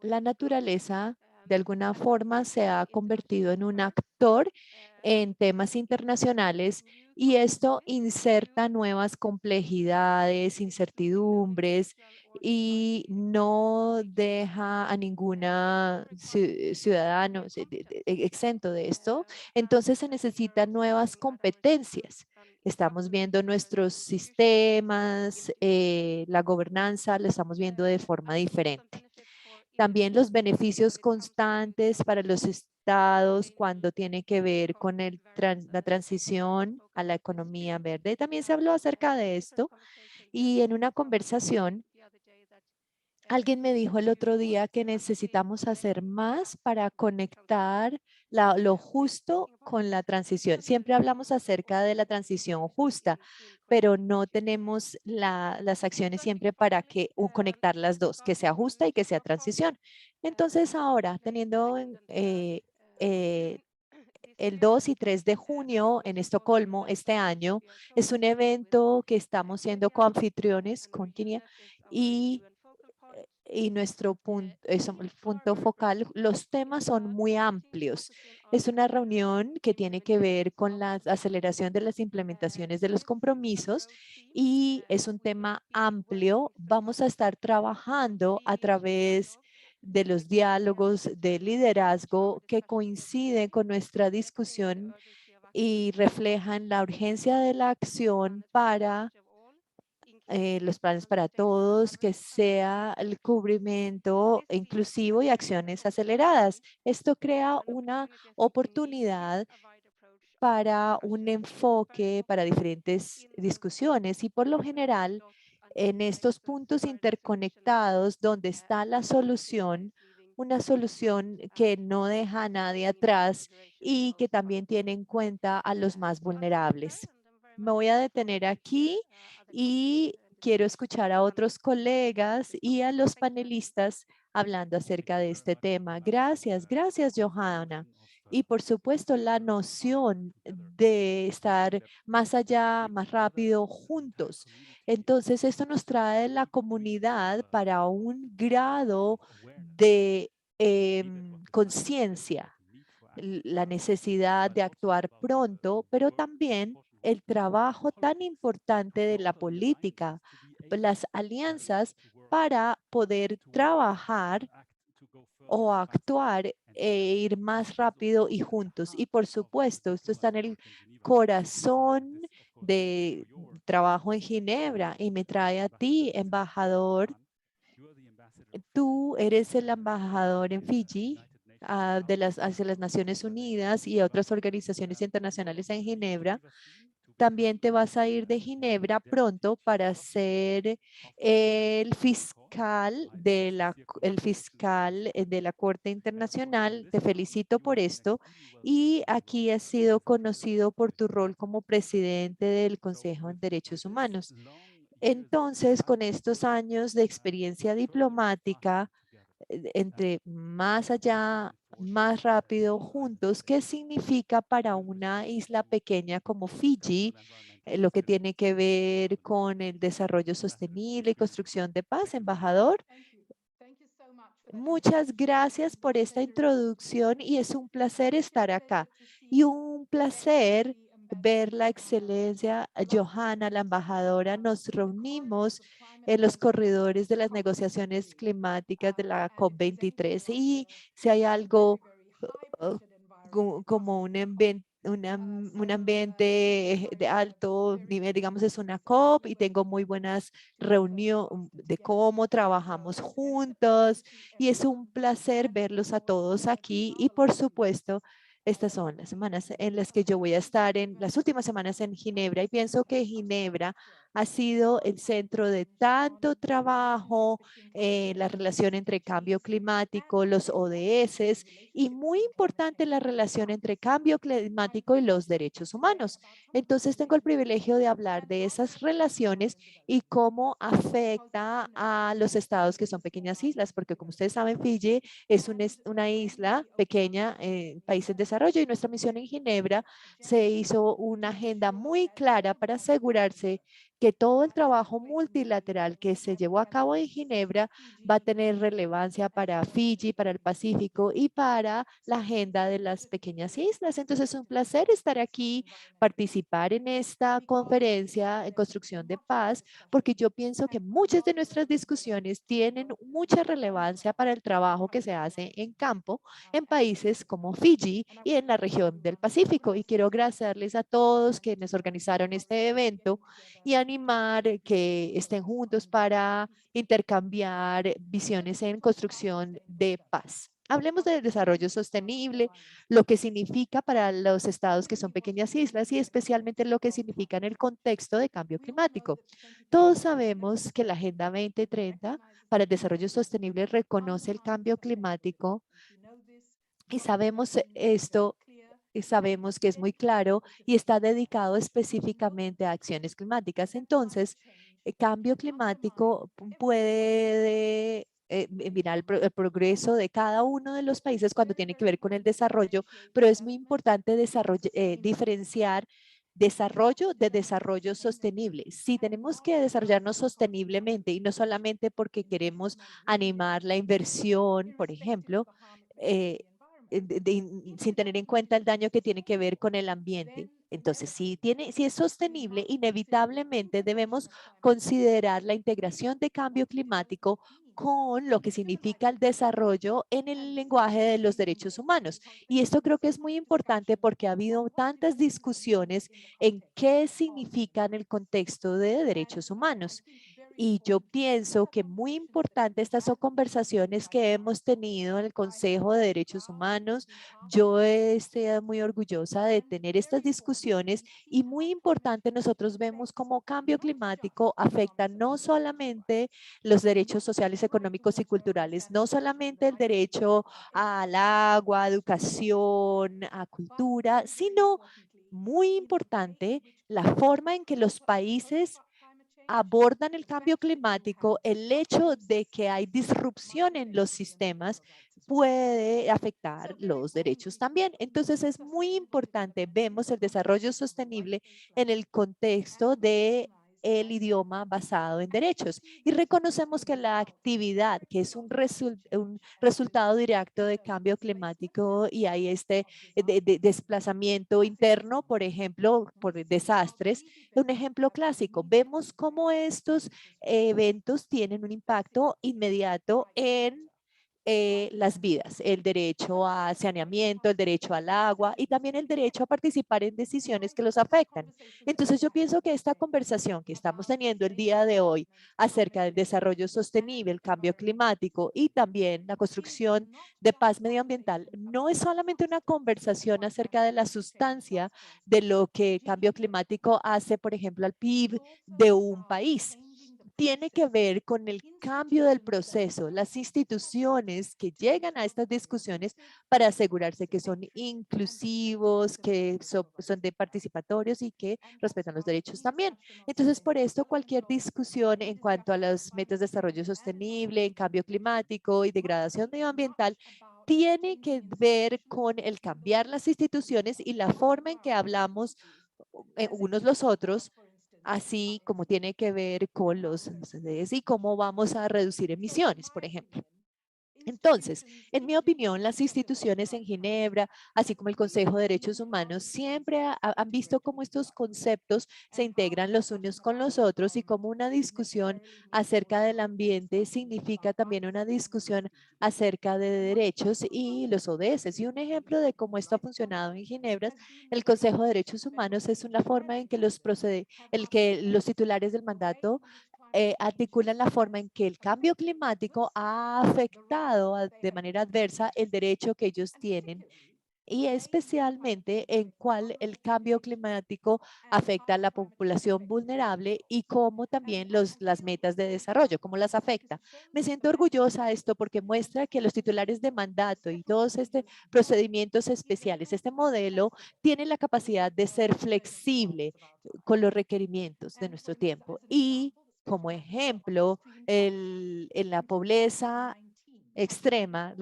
la naturaleza de alguna forma se ha convertido en un actor en temas internacionales y esto inserta nuevas complejidades, incertidumbres y no deja a ninguna ciudadano exento de esto. Entonces se necesitan nuevas competencias. Estamos viendo nuestros sistemas, la gobernanza, la estamos viendo de forma diferente. También los beneficios constantes para los estados cuando tiene que ver con la transición a la economía verde. También se habló acerca de esto y en una conversación alguien me dijo el otro día que necesitamos hacer más para conectar lo justo con la transición. Siempre hablamos acerca de la transición justa, pero no tenemos las acciones siempre para conectar las dos, que sea justa y que sea transición. Entonces ahora, teniendo eh, el 2 y 3 de junio en Estocolmo este año, es un evento que estamos siendo coanfitriones con Kenia y nuestro punto, el punto focal, los temas son muy amplios. Es una reunión que tiene que ver con la aceleración de las implementaciones de los compromisos y es un tema amplio. Vamos a estar trabajando a través de los diálogos de liderazgo que coinciden con nuestra discusión y reflejan la urgencia de la acción para los planes para todos, que sea el cubrimiento inclusivo y acciones aceleradas. Esto crea una oportunidad para un enfoque para diferentes discusiones y por lo general en estos puntos interconectados donde está la solución, una solución que no deja a nadie atrás y que también tiene en cuenta a los más vulnerables. Me voy a detener aquí y quiero escuchar a otros colegas y a los panelistas hablando acerca de este tema. Gracias, gracias, Johanna. Y por supuesto, la noción de estar más allá, más rápido, juntos. Entonces, esto nos trae la comunidad para un grado de conciencia, la necesidad de actuar pronto, pero también el trabajo tan importante de la política, las alianzas para poder trabajar o actuar e ir más rápido y juntos. Y por supuesto, esto está en el corazón de trabajo en Ginebra y me trae a ti, embajador. Tú eres el embajador en Fiji hacia las Naciones Unidas y otras organizaciones internacionales en Ginebra También te vas a ir de Ginebra pronto para ser el fiscal de la Corte Internacional. Te felicito por esto. Y aquí has sido conocido por tu rol como presidente del Consejo en Derechos Humanos. Entonces, con estos años de experiencia diplomática, entre más allá, más rápido, juntos, ¿qué significa para una isla pequeña como Fiji lo que tiene que ver con el desarrollo sostenible y construcción de paz, embajador? Muchas gracias por esta introducción y es un placer estar acá y un placer ver la excelencia. Johanna, la embajadora, nos reunimos en los corredores de las negociaciones climáticas de la COP23 y si hay algo como un ambiente de alto nivel, digamos, es una COP y tengo muy buenas reuniones de cómo trabajamos juntos y es un placer verlos a todos aquí y por supuesto, estas son las semanas en las que yo voy a estar en las últimas semanas en Ginebra y pienso que Ginebra ha sido el centro de tanto trabajo, la relación entre cambio climático, los ODS y muy importante la relación entre cambio climático y los derechos humanos. Entonces tengo el privilegio de hablar de esas relaciones y cómo afecta a los estados que son pequeñas islas, porque como ustedes saben, Fiji es una isla pequeña, país en desarrollo y nuestra misión en Ginebra se hizo una agenda muy clara para asegurarse que todo el trabajo multilateral que se llevó a cabo en Ginebra va a tener relevancia para Fiji, para el Pacífico y para la agenda de las pequeñas islas. Entonces es un placer estar aquí, participar en esta conferencia en construcción de paz, porque yo pienso que muchas de nuestras discusiones tienen mucha relevancia para el trabajo que se hace en campo en países como Fiji y en la región del Pacífico. Y quiero agradecerles a todos quienes organizaron este evento y animar que estén juntos para intercambiar visiones en construcción de paz. Hablemos del desarrollo sostenible, lo que significa para los estados que son pequeñas islas y especialmente lo que significa en el contexto de cambio climático. Todos sabemos que la Agenda 2030 para el Desarrollo Sostenible reconoce el cambio climático y sabemos esto y sabemos que es muy claro y está dedicado específicamente a acciones climáticas. Entonces, el cambio climático puede mirar el progreso de cada uno de los países cuando tiene que ver con el desarrollo, pero es muy importante diferenciar desarrollo de desarrollo sostenible. Si tenemos que desarrollarnos sosteniblemente y no solamente porque queremos animar la inversión, por ejemplo, eh, sin tener en cuenta el daño que tiene que ver con el ambiente. Entonces, si es sostenible, inevitablemente debemos considerar la integración de cambio climático con lo que significa el desarrollo en el lenguaje de los derechos humanos. Y esto creo que es muy importante porque ha habido tantas discusiones en qué significa en el contexto de derechos humanos. Y yo pienso que muy importante estas son conversaciones que hemos tenido en el Consejo de Derechos Humanos. Yo estoy muy orgullosa de tener estas discusiones y muy importante nosotros vemos cómo cambio climático afecta no solamente los derechos sociales, económicos y culturales, no solamente el derecho al agua, a educación, a cultura, sino muy importante la forma en que los países abordan el cambio climático, el hecho de que hay disrupción en los sistemas puede afectar los derechos también. Entonces es muy importante, vemos el desarrollo sostenible en el contexto de el idioma basado en derechos y reconocemos que la actividad, que es un resultado directo de cambio climático y hay este desplazamiento interno, por ejemplo, por desastres, un ejemplo clásico, vemos cómo estos eventos tienen un impacto inmediato en las vidas, el derecho a saneamiento, el derecho al agua y también el derecho a participar en decisiones que los afectan. Entonces yo pienso que esta conversación que estamos teniendo el día de hoy acerca del desarrollo sostenible, el cambio climático y también la construcción de paz medioambiental no es solamente una conversación acerca de la sustancia de lo que cambio climático hace, por ejemplo, al PIB de un país. Tiene que ver con el cambio del proceso, las instituciones que llegan a estas discusiones para asegurarse que son inclusivos, que son de participatorios y que respetan los derechos también. Entonces, por esto, cualquier discusión en cuanto a las metas de desarrollo sostenible, en cambio climático y degradación medioambiental tiene que ver con el cambiar las instituciones y la forma en que hablamos unos los otros, así como tiene que ver con los CDS y cómo vamos a reducir emisiones, por ejemplo. Entonces, en mi opinión, las instituciones en Ginebra, así como el Consejo de Derechos Humanos, siempre han visto cómo estos conceptos se integran los unos con los otros y cómo una discusión acerca del ambiente significa también una discusión acerca de derechos y los ODS. Y un ejemplo de cómo esto ha funcionado en Ginebra, el Consejo de Derechos Humanos es una forma en que los titulares del mandato articulan la forma en que el cambio climático ha afectado de manera adversa el derecho que ellos tienen y especialmente en cuál el cambio climático afecta a la población vulnerable y cómo también las metas de desarrollo, cómo las afecta. Me siento orgullosa de esto porque muestra que los titulares de mandato y todos estos procedimientos especiales, este modelo tiene la capacidad de ser flexible con los requerimientos de nuestro tiempo. Y como ejemplo, en la pobreza extrema,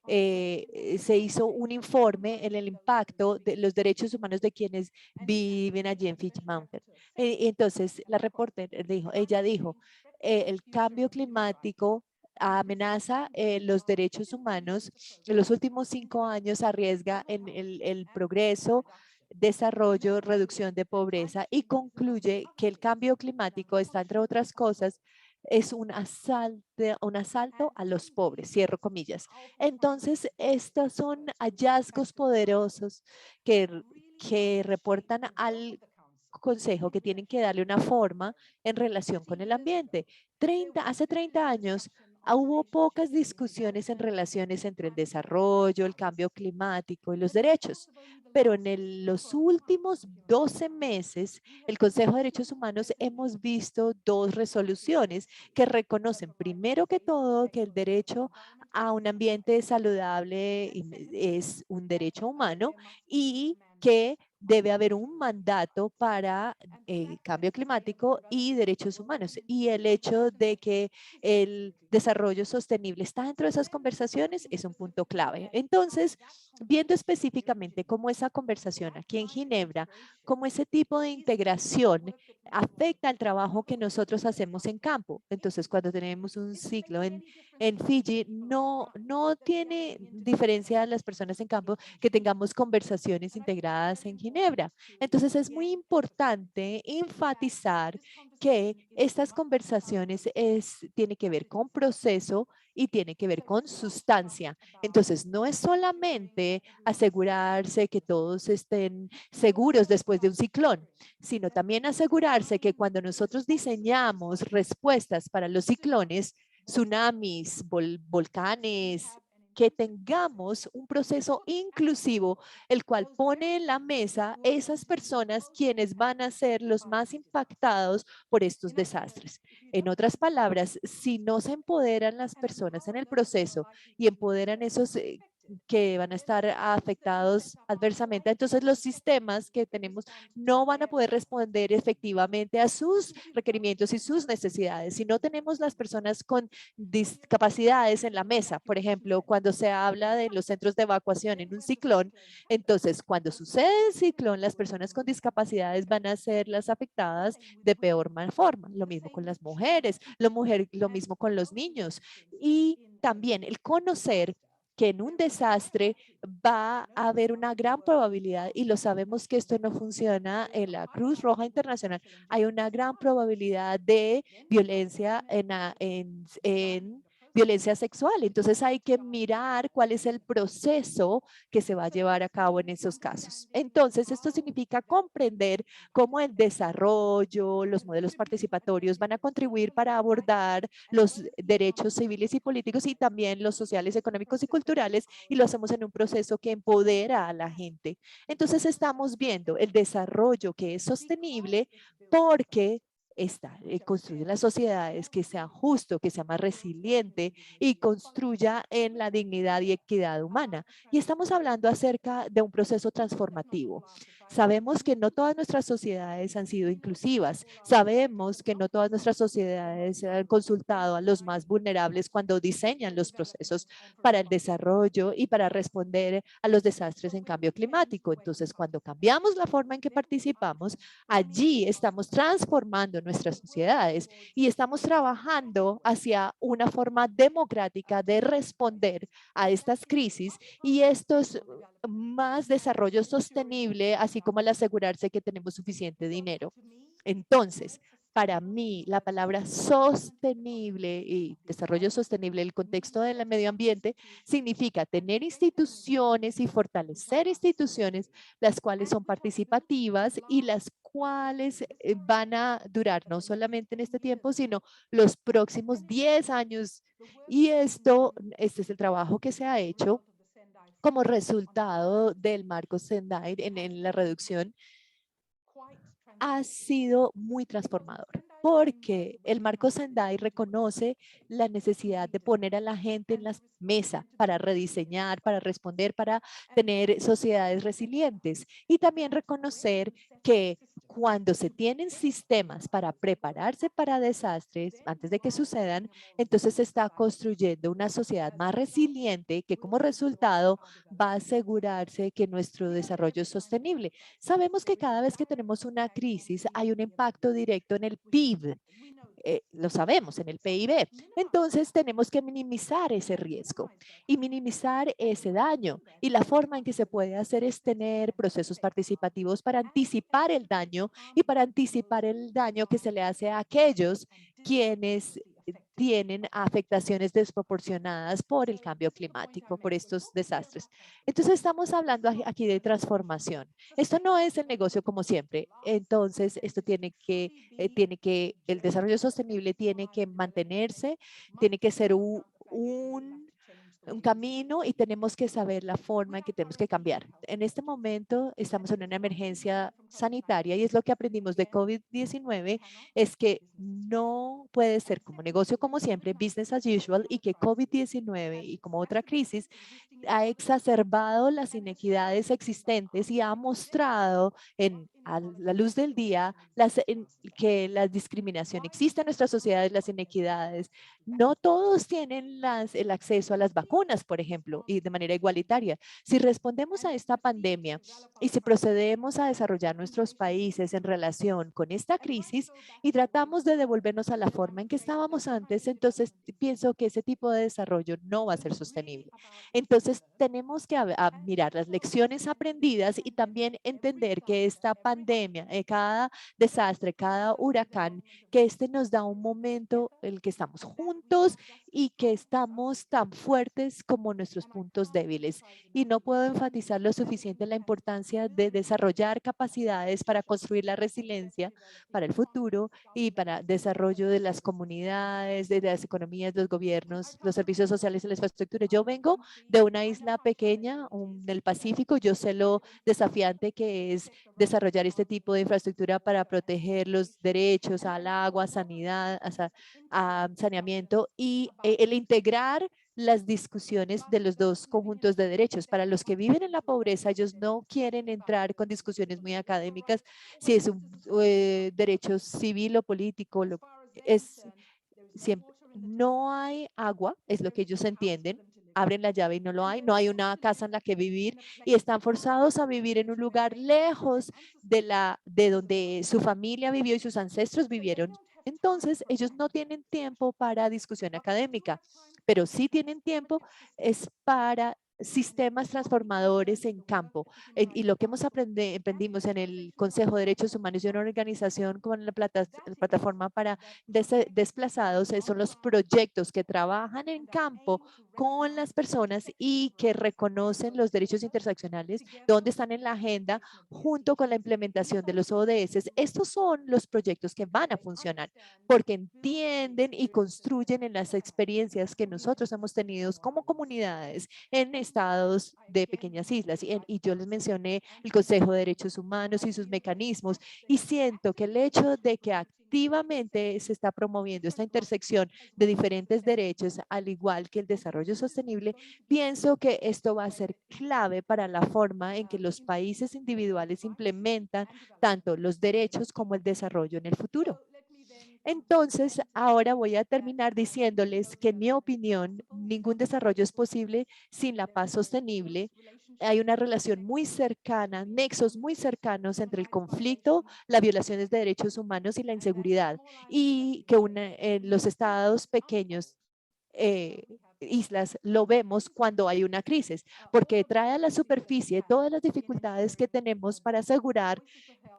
se hizo un informe en el impacto de los derechos humanos de quienes viven allí en Fitch Mountain. Entonces, la reporter dijo, ella dijo, el cambio climático amenaza los derechos humanos. En los últimos 5 años arriesga en el progreso, desarrollo, reducción de pobreza y concluye que el cambio climático está, entre otras cosas, es un asalto a los pobres, cierro comillas. Entonces, estos son hallazgos poderosos que reportan al consejo que tienen que darle una forma en relación con el ambiente. Hace 30 años hubo pocas discusiones en relaciones entre el desarrollo, el cambio climático y los derechos, pero en los últimos 12 meses, el Consejo de Derechos Humanos hemos visto 2 resoluciones que reconocen primero que todo que el derecho a un ambiente saludable es un derecho humano y que debe haber un mandato para cambio climático y derechos humanos. Y el hecho de que el desarrollo sostenible está dentro de esas conversaciones es un punto clave. Entonces, viendo específicamente cómo esa conversación aquí en Ginebra, cómo ese tipo de integración afecta al trabajo que nosotros hacemos en campo. Entonces, cuando tenemos un ciclo en Fiji, no tiene diferencia a las personas en campo que tengamos conversaciones integradas en Ginebra. Entonces, es muy importante enfatizar que estas conversaciones tiene que ver con proceso y tiene que ver con sustancia. Entonces, no es solamente asegurarse que todos estén seguros después de un ciclón, sino también asegurarse que cuando nosotros diseñamos respuestas para los ciclones, tsunamis, volcanes, que tengamos un proceso inclusivo, el cual pone en la mesa esas personas quienes van a ser los más impactados por estos desastres. En otras palabras, si no se empoderan las personas en el proceso y empoderan esos que van a estar afectados adversamente, entonces los sistemas que tenemos no van a poder responder efectivamente a sus requerimientos y sus necesidades. Si no tenemos las personas con discapacidades en la mesa, por ejemplo, cuando se habla de los centros de evacuación en un ciclón, entonces cuando sucede el ciclón, las personas con discapacidades van a ser las afectadas de peor forma. Lo mismo con las mujeres, lo mismo con los niños. Y también el conocer que en un desastre va a haber una gran probabilidad, y lo sabemos que esto no funciona en la Cruz Roja Internacional, hay una gran probabilidad de violencia en violencia sexual. Entonces hay que mirar cuál es el proceso que se va a llevar a cabo en esos casos. Entonces esto significa comprender cómo el desarrollo, los modelos participatorios van a contribuir para abordar los derechos civiles y políticos y también los sociales, económicos y culturales, y lo hacemos en un proceso que empodera a la gente. Entonces estamos viendo el desarrollo que es sostenible porque construye las sociedades que sean justo, que sea más resiliente y construya en la dignidad y equidad humana. Y estamos hablando acerca de un proceso transformativo. Sabemos que no todas nuestras sociedades han sido inclusivas. Sabemos que no todas nuestras sociedades han consultado a los más vulnerables cuando diseñan los procesos para el desarrollo y para responder a los desastres en cambio climático. Entonces, cuando cambiamos la forma en que participamos, allí estamos transformando nuestras sociedades y estamos trabajando hacia una forma democrática de responder a estas crisis, y esto es más desarrollo sostenible, así como el asegurarse que tenemos suficiente dinero. Entonces, para mí, la palabra sostenible y desarrollo sostenible, el contexto del medio ambiente, significa tener instituciones y fortalecer instituciones, las cuales son participativas y las cuales van a durar no solamente en este tiempo, sino los próximos 10 años. Y este es el trabajo que se ha hecho como resultado del marco Sendai en la reducción. Ha sido muy transformador porque el marco Sendai reconoce la necesidad de poner a la gente en la mesa para rediseñar, para responder, para tener sociedades resilientes, y también reconocer que cuando se tienen sistemas para prepararse para desastres antes de que sucedan, entonces se está construyendo una sociedad más resiliente que como resultado va a asegurarse que nuestro desarrollo es sostenible. Sabemos que cada vez que tenemos una crisis hay un impacto directo en el PIB. Lo sabemos, en el PIB. Entonces tenemos que minimizar ese riesgo y minimizar ese daño. Y la forma en que se puede hacer es tener procesos participativos para anticipar el daño y para anticipar el daño que se le hace a aquellos quienes tienen afectaciones desproporcionadas por el cambio climático, por estos desastres. Entonces estamos hablando aquí de transformación. Esto no es el negocio como siempre. Entonces esto el desarrollo sostenible tiene que mantenerse, tiene que ser un camino, y tenemos que saber la forma en que tenemos que cambiar. En este momento estamos en una emergencia sanitaria y es lo que aprendimos de COVID-19, es que no puede ser como negocio como siempre, business as usual, y que COVID-19 y como otra crisis ha exacerbado las inequidades existentes y ha mostrado a la luz del día que la discriminación existe en nuestras sociedades, las inequidades. No todos tienen el acceso a las vacunas, por ejemplo, y de manera igualitaria. Si respondemos a esta pandemia y si procedemos a desarrollar nuestros países en relación con esta crisis y tratamos de devolvernos a la forma en que estábamos antes, entonces pienso que ese tipo de desarrollo no va a ser sostenible. Entonces, tenemos que mirar las lecciones aprendidas y también entender que esta pandemia, cada desastre, cada huracán, que nos da un momento en el que estamos juntos y que estamos tan fuertes como nuestros puntos débiles. Y no puedo enfatizar lo suficiente la importancia de desarrollar capacidades para construir la resiliencia para el futuro y para desarrollo de las comunidades, de las economías, los gobiernos, los servicios sociales y la infraestructura. Yo vengo de una isla pequeña del Pacífico. Yo sé lo desafiante que es desarrollar este tipo de infraestructura para proteger los derechos al agua, sanidad, a saneamiento, y el integrar las discusiones de los dos conjuntos de derechos. Para los que viven en la pobreza, ellos no quieren entrar con discusiones muy académicas si es un derecho civil o político. Es siempre, no hay agua, es lo que ellos entienden. Abren la llave y no lo hay, no hay una casa en la que vivir y están forzados a vivir en un lugar lejos de donde su familia vivió y sus ancestros vivieron. Entonces, ellos no tienen tiempo para discusión académica, pero sí tienen tiempo es para sistemas transformadores en campo. Y lo que aprendimos en el Consejo de Derechos Humanos y una organización como la plataforma para desplazados son los proyectos que trabajan en campo con las personas y que reconocen los derechos interseccionales, donde están en la agenda junto con la implementación de los ODS. Estos son los proyectos que van a funcionar porque entienden y construyen en las experiencias que nosotros hemos tenido como comunidades en estados de pequeñas islas. Y yo les mencioné el Consejo de Derechos Humanos y sus mecanismos, y siento que el hecho de que activamente se está promoviendo esta intersección de diferentes derechos, al igual que el desarrollo sostenible, pienso que esto va a ser clave para la forma en que los países individuales implementan tanto los derechos como el desarrollo en el futuro. Entonces, ahora voy a terminar diciéndoles que en mi opinión, ningún desarrollo es posible sin la paz sostenible. Hay una relación muy cercana, nexos muy cercanos entre el conflicto, las violaciones de derechos humanos y la inseguridad. Y que los estados pequeños, islas, lo vemos cuando hay una crisis, porque trae a la superficie todas las dificultades que tenemos para asegurar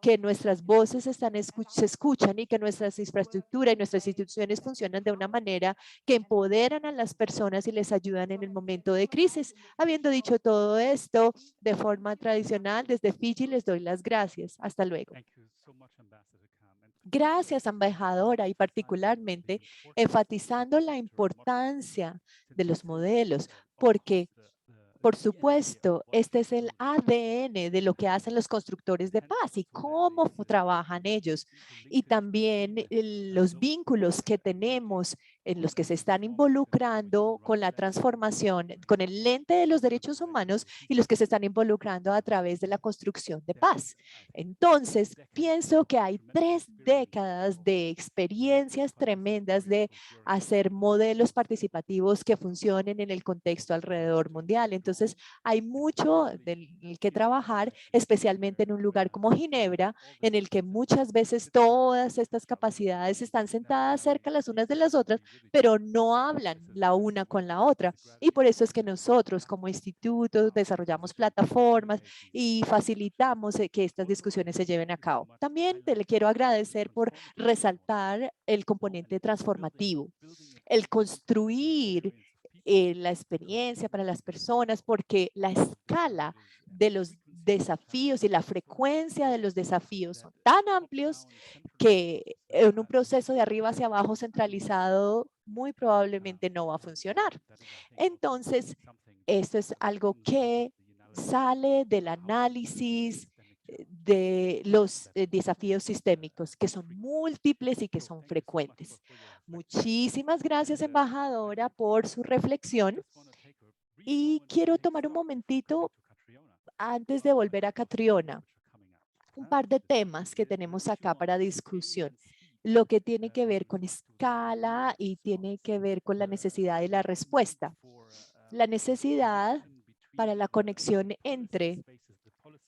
que nuestras voces se escuchan y que nuestras infraestructuras y nuestras instituciones funcionan de una manera que empoderan a las personas y les ayudan en el momento de crisis. Habiendo dicho todo esto de forma tradicional, desde Fiji les doy las gracias. Hasta luego. Gracias, embajadora, y particularmente enfatizando la importancia de los modelos, porque por supuesto, este es el ADN de lo que hacen los constructores de paz y cómo trabajan ellos. Y también los vínculos que tenemos en los que se están involucrando con la transformación, con el lente de los derechos humanos y los que se están involucrando a través de la construcción de paz. Entonces, pienso que hay 3 décadas de experiencias tremendas de hacer modelos participativos que funcionen en el contexto alrededor mundial. Entonces, hay mucho del que trabajar, especialmente en un lugar como Ginebra, en el que muchas veces todas estas capacidades están sentadas cerca las unas de las otras, pero no hablan la una con la otra. Y por eso es que nosotros como instituto desarrollamos plataformas y facilitamos que estas discusiones se lleven a cabo. También te le quiero agradecer por resaltar el componente transformativo, el construir la experiencia para las personas, porque la escala de los desafíos y la frecuencia de los desafíos son tan amplios que en un proceso de arriba hacia abajo centralizado muy probablemente no va a funcionar. Entonces, esto es algo que sale del análisis de los desafíos sistémicos, que son múltiples y que son frecuentes. Muchísimas gracias, embajadora, por su reflexión. Y quiero tomar un momentito antes de volver a Catriona. Un par de temas que tenemos acá para discusión. Lo que tiene que ver con escala y tiene que ver con la necesidad de la respuesta. La necesidad para la conexión entre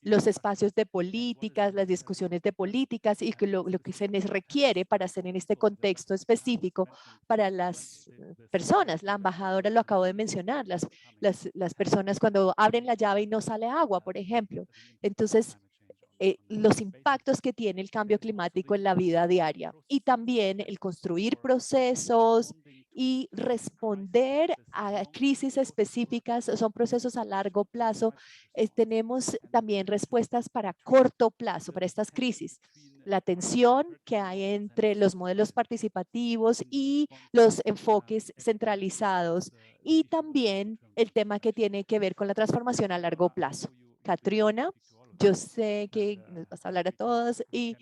los espacios de políticas, las discusiones de políticas y lo que se les requiere para hacer en este contexto específico para las personas. La embajadora lo acabo de mencionar, las personas cuando abren la llave y no sale agua, por ejemplo. Entonces, los impactos que tiene el cambio climático en la vida diaria y también el construir procesos y responder a crisis específicas, son procesos a largo plazo. Tenemos también respuestas para corto plazo, para estas crisis. La tensión que hay entre los modelos participativos y los enfoques centralizados y también el tema que tiene que ver con la transformación a largo plazo. Catriona, yo sé que nos vas a hablar a todos y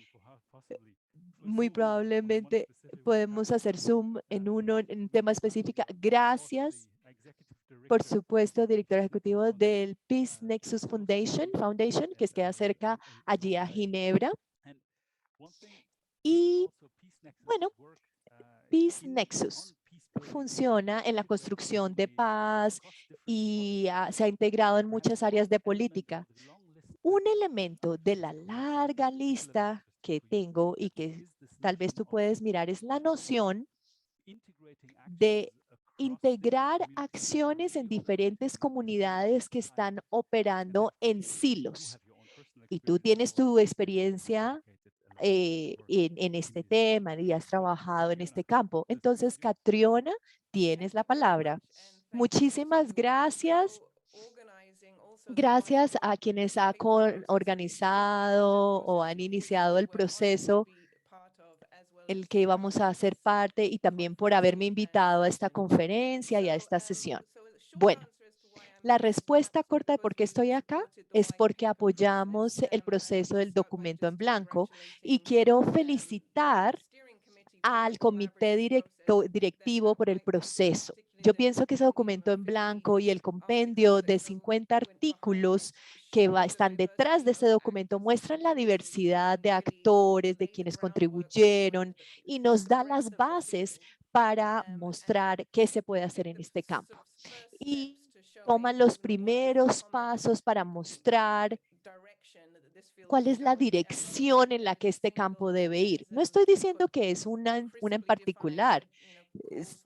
muy probablemente podemos hacer Zoom en un tema específico. Gracias, por supuesto, director ejecutivo del Peace Nexus Foundation, que queda cerca allí a Ginebra. Y bueno, Peace Nexus funciona en la construcción de paz y se ha integrado en muchas áreas de política. Un elemento de la larga lista que tengo y que tal vez tú puedes mirar es la noción de integrar acciones en diferentes comunidades que están operando en silos. Y tú tienes tu experiencia en este tema y has trabajado en este campo. Entonces, Catriona, tienes la palabra. Muchísimas gracias. Gracias a quienes han organizado o han iniciado el proceso, el que vamos a hacer parte, y también por haberme invitado a esta conferencia y a esta sesión. Bueno, la respuesta corta de por qué estoy acá es porque apoyamos el proceso del documento en blanco y quiero felicitar al comité directivo por el proceso. Yo pienso que ese documento en blanco y el compendio de 50 artículos que están detrás de ese documento muestran la diversidad de actores, de quienes contribuyeron, y nos da las bases para mostrar qué se puede hacer en este campo. Y toman los primeros pasos para mostrar cuál es la dirección en la que este campo debe ir. No estoy diciendo que es una en particular, es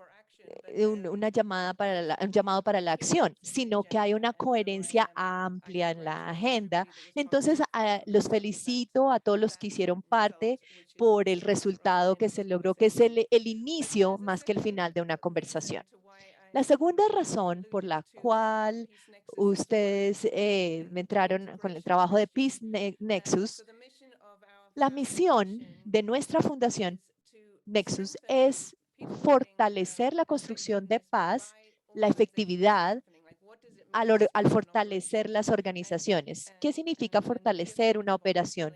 una llamada para un llamado para la acción, sino que hay una coherencia amplia en la agenda. Entonces, los felicito a todos los que hicieron parte por el resultado que se logró, que es el inicio más que el final de una conversación. La segunda razón por la cual ustedes me entraron con el trabajo de Peace Nexus, la misión de nuestra fundación Nexus es fortalecer la construcción de paz, la efectividad al fortalecer las organizaciones. ¿Qué significa fortalecer una operación?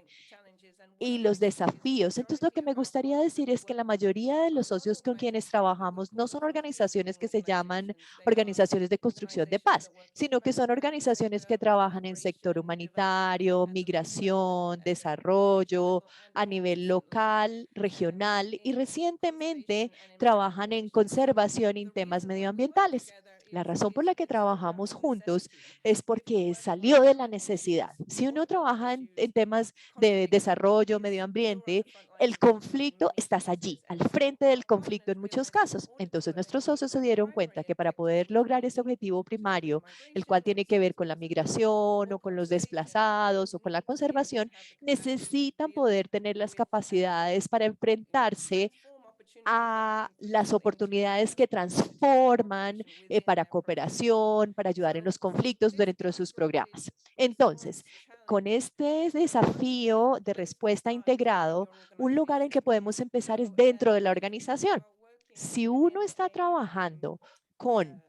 Y los desafíos. Entonces, lo que me gustaría decir es que la mayoría de los socios con quienes trabajamos no son organizaciones que se llaman organizaciones de construcción de paz, sino que son organizaciones que trabajan en sector humanitario, migración, desarrollo, a nivel local, regional, y recientemente trabajan en conservación y en temas medioambientales. La razón por la que trabajamos juntos es porque salió de la necesidad. Si uno trabaja en temas de desarrollo, medio ambiente, el conflicto, estás allí, al frente del conflicto en muchos casos. Entonces, nuestros socios se dieron cuenta que para poder lograr ese objetivo primario, el cual tiene que ver con la migración o con los desplazados o con la conservación, necesitan poder tener las capacidades para enfrentarse a las oportunidades que transforman para cooperación, para ayudar en los conflictos dentro de sus programas. Entonces, con este desafío de respuesta integrado, un lugar en que podemos empezar es dentro de la organización. Si uno está trabajando con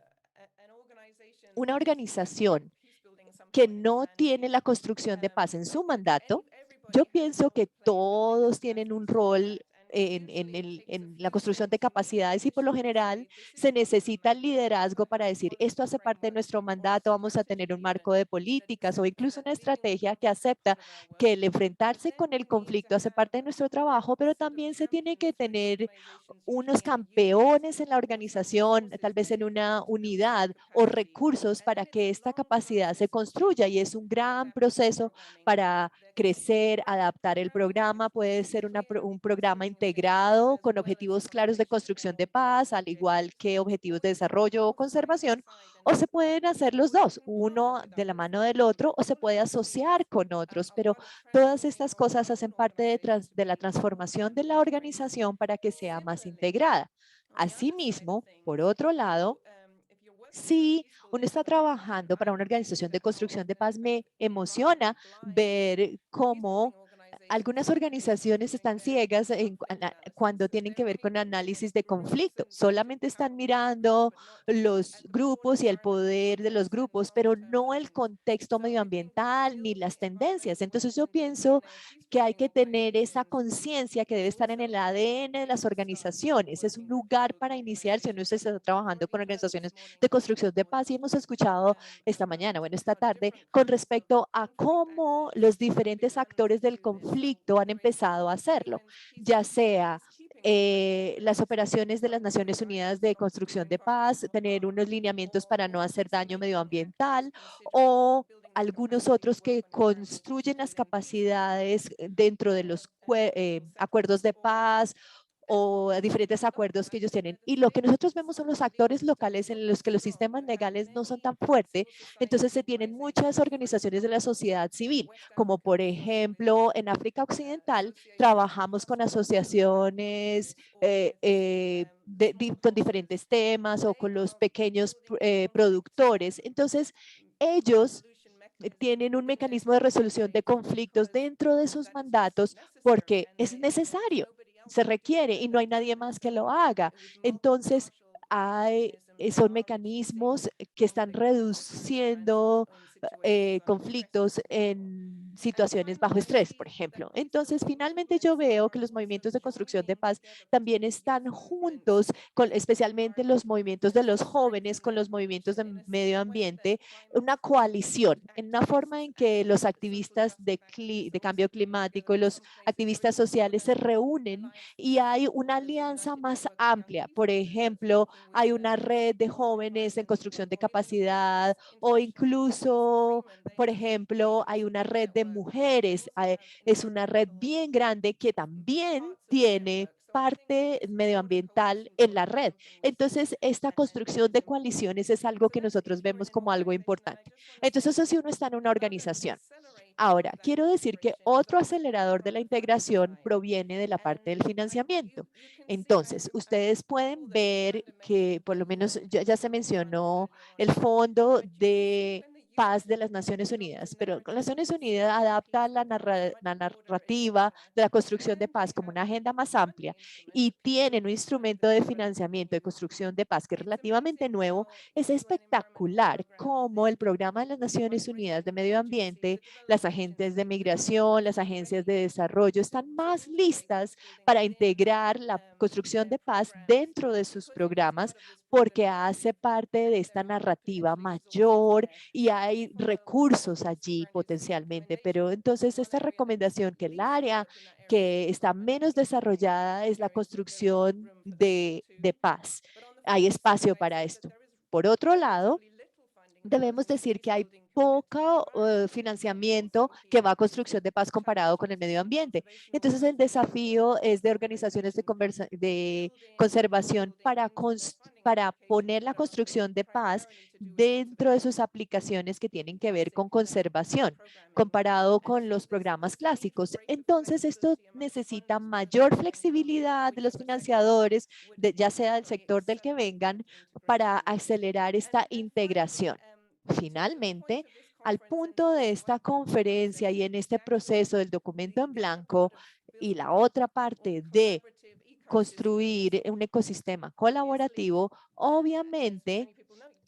una organización que no tiene la construcción de paz en su mandato, yo pienso que todos tienen un rol en la construcción de capacidades, y por lo general se necesita liderazgo para decir esto hace parte de nuestro mandato, vamos a tener un marco de políticas o incluso una estrategia que acepta que el enfrentarse con el conflicto hace parte de nuestro trabajo, pero también se tiene que tener unos campeones en la organización, tal vez en una unidad, o recursos para que esta capacidad se construya, y es un gran proceso para crecer, adaptar el programa. Puede ser un programa integrado con objetivos claros de construcción de paz, al igual que objetivos de desarrollo o conservación, o se pueden hacer los dos, uno de la mano del otro, o se puede asociar con otros, pero todas estas cosas hacen parte de la transformación de la organización para que sea más integrada. Asimismo, por otro lado, si uno está trabajando para una organización de construcción de paz, me emociona ver cómo algunas organizaciones están ciegas cuando tienen que ver con análisis de conflicto. Solamente están mirando los grupos y el poder de los grupos, pero no el contexto medioambiental ni las tendencias. Entonces yo pienso que hay que tener esa conciencia que debe estar en el ADN de las organizaciones. Es un lugar para iniciar si uno está trabajando con organizaciones de construcción de paz, y hemos escuchado esta mañana, bueno, esta tarde, con respecto a cómo los diferentes actores del conflicto han empezado a hacerlo, ya sea las operaciones de las Naciones Unidas de construcción de paz, tener unos lineamientos para no hacer daño medioambiental, o algunos otros que construyen las capacidades dentro de los acuerdos de paz, o a diferentes acuerdos que ellos tienen. Y lo que nosotros vemos son los actores locales en los que los sistemas legales no son tan fuertes. Entonces se tienen muchas organizaciones de la sociedad civil, como por ejemplo en África Occidental trabajamos con asociaciones con diferentes temas o con los pequeños productores. Entonces ellos tienen un mecanismo de resolución de conflictos dentro de sus mandatos porque es necesario, se requiere y no hay nadie más que lo haga. Entonces, son mecanismos que están reduciendo conflictos en situaciones bajo estrés, por ejemplo. Entonces, finalmente yo veo que los movimientos de construcción de paz también están juntos, especialmente los movimientos de los jóvenes con los movimientos de medio ambiente, una coalición, en una forma en que los activistas de cambio climático y los activistas sociales se reúnen y hay una alianza más amplia. Por ejemplo, hay una red de jóvenes en construcción de capacidad o incluso, por ejemplo, hay una red de mujeres. Es una red bien grande que también tiene parte medioambiental en la red. Entonces, esta construcción de coaliciones es algo que nosotros vemos como algo importante. Entonces, eso sí uno está en una organización. Ahora, quiero decir que otro acelerador de la integración proviene de la parte del financiamiento. Entonces, ustedes pueden ver que por lo menos ya se mencionó el Fondo de Paz de las Naciones Unidas, pero las Naciones Unidas adapta la narrativa de la construcción de paz como una agenda más amplia y tienen un instrumento de financiamiento de construcción de paz que es relativamente nuevo. Es espectacular cómo el programa de las Naciones Unidas de Medio Ambiente, las agentes de migración, las agencias de desarrollo están más listas para integrar la construcción de paz dentro de sus programas porque hace parte de esta narrativa mayor y hay recursos allí potencialmente. Pero entonces esta recomendación que el área que está menos desarrollada es la construcción de paz. Hay espacio para esto. Por otro lado, debemos decir que hay poco financiamiento que va a construcción de paz comparado con el medio ambiente. Entonces, el desafío es de organizaciones de conservación para poner la construcción de paz dentro de sus aplicaciones que tienen que ver con conservación, comparado con los programas clásicos. Entonces, esto necesita mayor flexibilidad de los financiadores, ya sea del sector del que vengan, para acelerar esta integración. Finalmente, al punto de esta conferencia y en este proceso del documento en blanco y la otra parte de construir un ecosistema colaborativo, obviamente,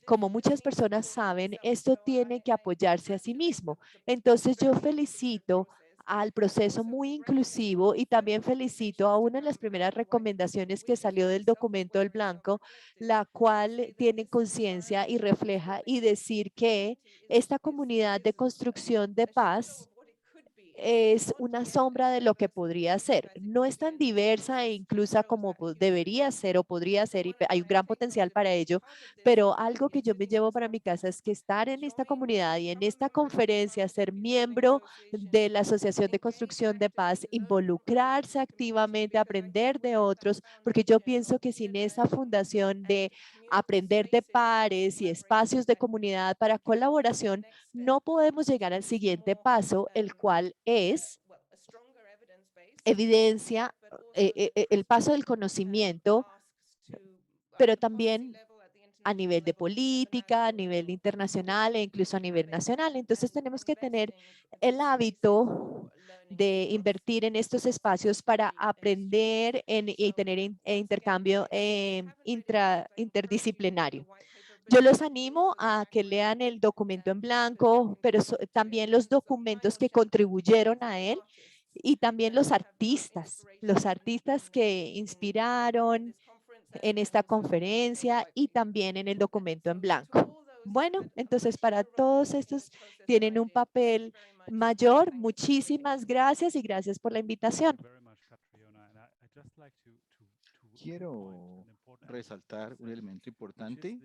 como muchas personas saben, esto tiene que apoyarse a sí mismo. Entonces, yo felicito al proceso muy inclusivo y también felicito a una de las primeras recomendaciones que salió del documento del blanco, la cual tiene conciencia y refleja y decir que esta comunidad de construcción de paz es una sombra de lo que podría ser. No es tan diversa e inclusa como debería ser o podría ser, y hay un gran potencial para ello, pero algo que yo me llevo para mi casa es que estar en esta comunidad y en esta conferencia, ser miembro de la Asociación de Construcción de Paz, involucrarse activamente, aprender de otros, porque yo pienso que sin esa fundación de aprender de pares y espacios de comunidad para colaboración, no podemos llegar al siguiente paso, el cual es evidencia, el paso del conocimiento, pero también a nivel de política, a nivel internacional e incluso a nivel nacional. Entonces tenemos que tener el hábito de invertir en estos espacios para aprender y tener intercambio interdisciplinario. Yo los animo a que lean el documento en blanco, pero también los documentos que contribuyeron a él y también los artistas que inspiraron en esta conferencia y también en el documento en blanco. Bueno, entonces para todos estos tienen un papel mayor. Muchísimas gracias y gracias por la invitación. Quiero resaltar un elemento importante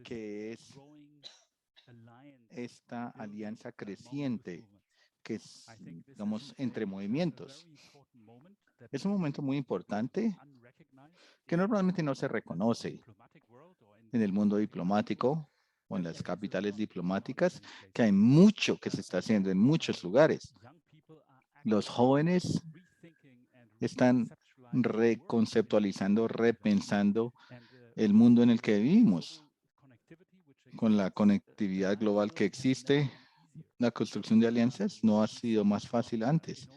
que es esta alianza creciente que es, digamos, entre movimientos. Es un momento muy importante que normalmente no se reconoce en el mundo diplomático o en las capitales diplomáticas, que hay mucho que se está haciendo en muchos lugares. Los jóvenes están reconceptualizando, repensando el mundo en el que vivimos. Con la conectividad global que existe, la construcción de alianzas no ha sido más fácil antes.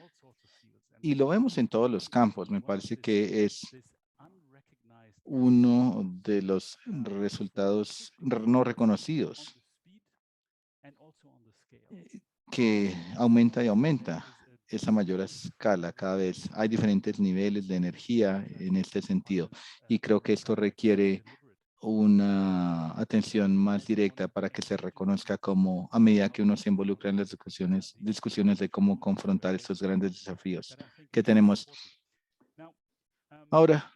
Y lo vemos en todos los campos. Me parece que es uno de los resultados no reconocidos que aumenta y aumenta esa mayor escala cada vez. Hay diferentes niveles de energía en este sentido y creo que esto requiere una atención más directa para que se reconozca como a medida que uno se involucra en las discusiones de cómo confrontar estos grandes desafíos que tenemos. Ahora,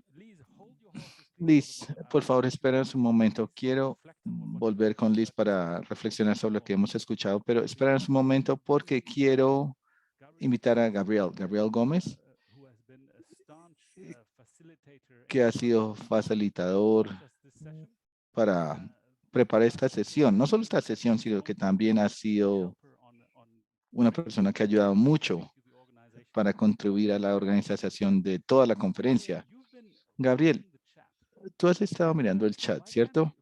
Liz, por favor, espera un momento. Quiero volver con Liz para reflexionar sobre lo que hemos escuchado, pero espera un momento porque quiero invitar a Gabriel Gómez, que ha sido facilitador para preparar esta sesión. No solo esta sesión, sino que también ha sido una persona que ha ayudado mucho para contribuir a la organización de toda la conferencia. Gabriel, tú has estado mirando el chat, ¿cierto?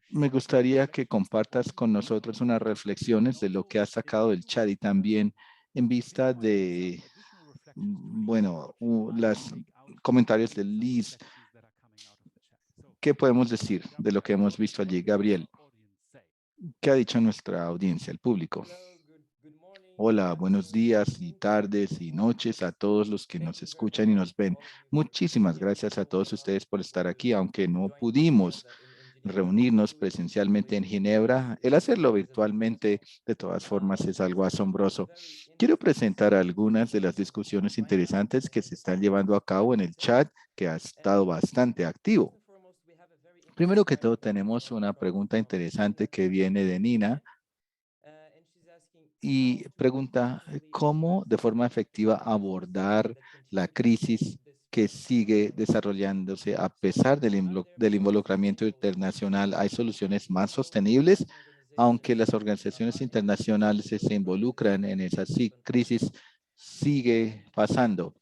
Me gustaría que compartas con nosotros unas reflexiones de lo que has sacado del chat y también en vista de, bueno, los comentarios de Liz. ¿Qué podemos decir de lo que hemos visto allí? Gabriel, ¿qué ha dicho nuestra audiencia, el público? Hola, buenos días y tardes y noches a todos los que nos escuchan y nos ven. Muchísimas gracias a todos ustedes por estar aquí, aunque no pudimos reunirnos presencialmente en Ginebra. El hacerlo virtualmente, de todas formas, es algo asombroso. Quiero presentar algunas de las discusiones interesantes que se están llevando a cabo en el chat, que ha estado bastante activo. Primero que todo, tenemos una pregunta interesante que viene de Nina y pregunta cómo de forma efectiva abordar la crisis que sigue desarrollándose a pesar del involucramiento internacional. ¿Hay soluciones más sostenibles? Aunque las organizaciones internacionales se involucran en esa crisis, sigue pasando.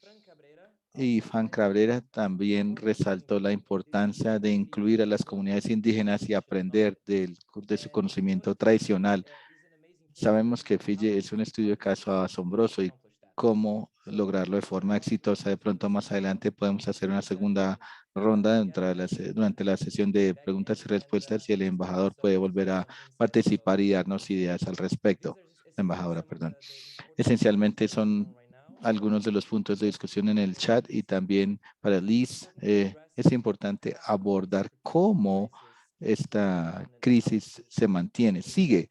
Y Fan Cabrera también resaltó la importancia de incluir a las comunidades indígenas y aprender de su conocimiento tradicional. Sabemos que Fiji es un estudio de caso asombroso y cómo lograrlo de forma exitosa. De pronto más adelante podemos hacer una segunda ronda durante la sesión de preguntas y respuestas y el embajador puede volver a participar y darnos ideas al respecto. La embajadora, perdón. Esencialmente son algunos de los puntos de discusión en el chat y también para Liz es importante abordar cómo esta crisis se mantiene, sigue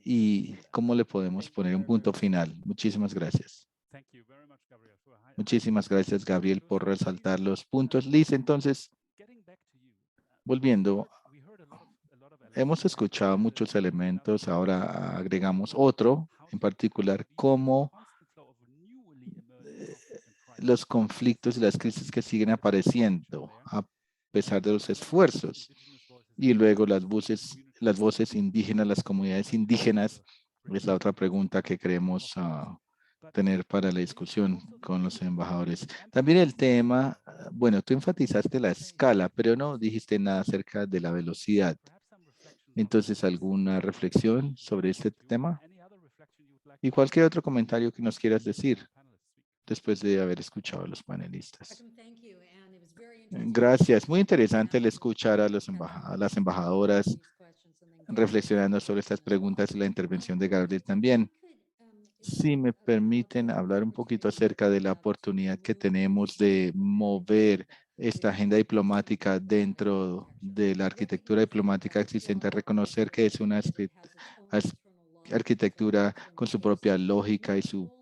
y cómo le podemos poner un punto final. Muchísimas gracias. Muchísimas gracias, Gabriel, por resaltar los puntos. Liz, entonces, volviendo, hemos escuchado muchos elementos, ahora agregamos otro, en particular, cómo los conflictos y las crisis que siguen apareciendo a pesar de los esfuerzos. Y luego las voces indígenas, las comunidades indígenas, es la otra pregunta que queremos tener para la discusión con los embajadores. También el tema, bueno, tú enfatizaste la escala, pero no dijiste nada acerca de la velocidad. Entonces, ¿alguna reflexión sobre este tema? Y cualquier otro comentario que nos quieras decir después de haber escuchado a los panelistas. Gracias. Muy interesante el escuchar a las embajadoras reflexionando sobre estas preguntas y la intervención de Gabriel también. Si me permiten hablar un poquito acerca de la oportunidad que tenemos de mover esta agenda diplomática dentro de la arquitectura diplomática existente, reconocer que es una arquitectura con su propia lógica y su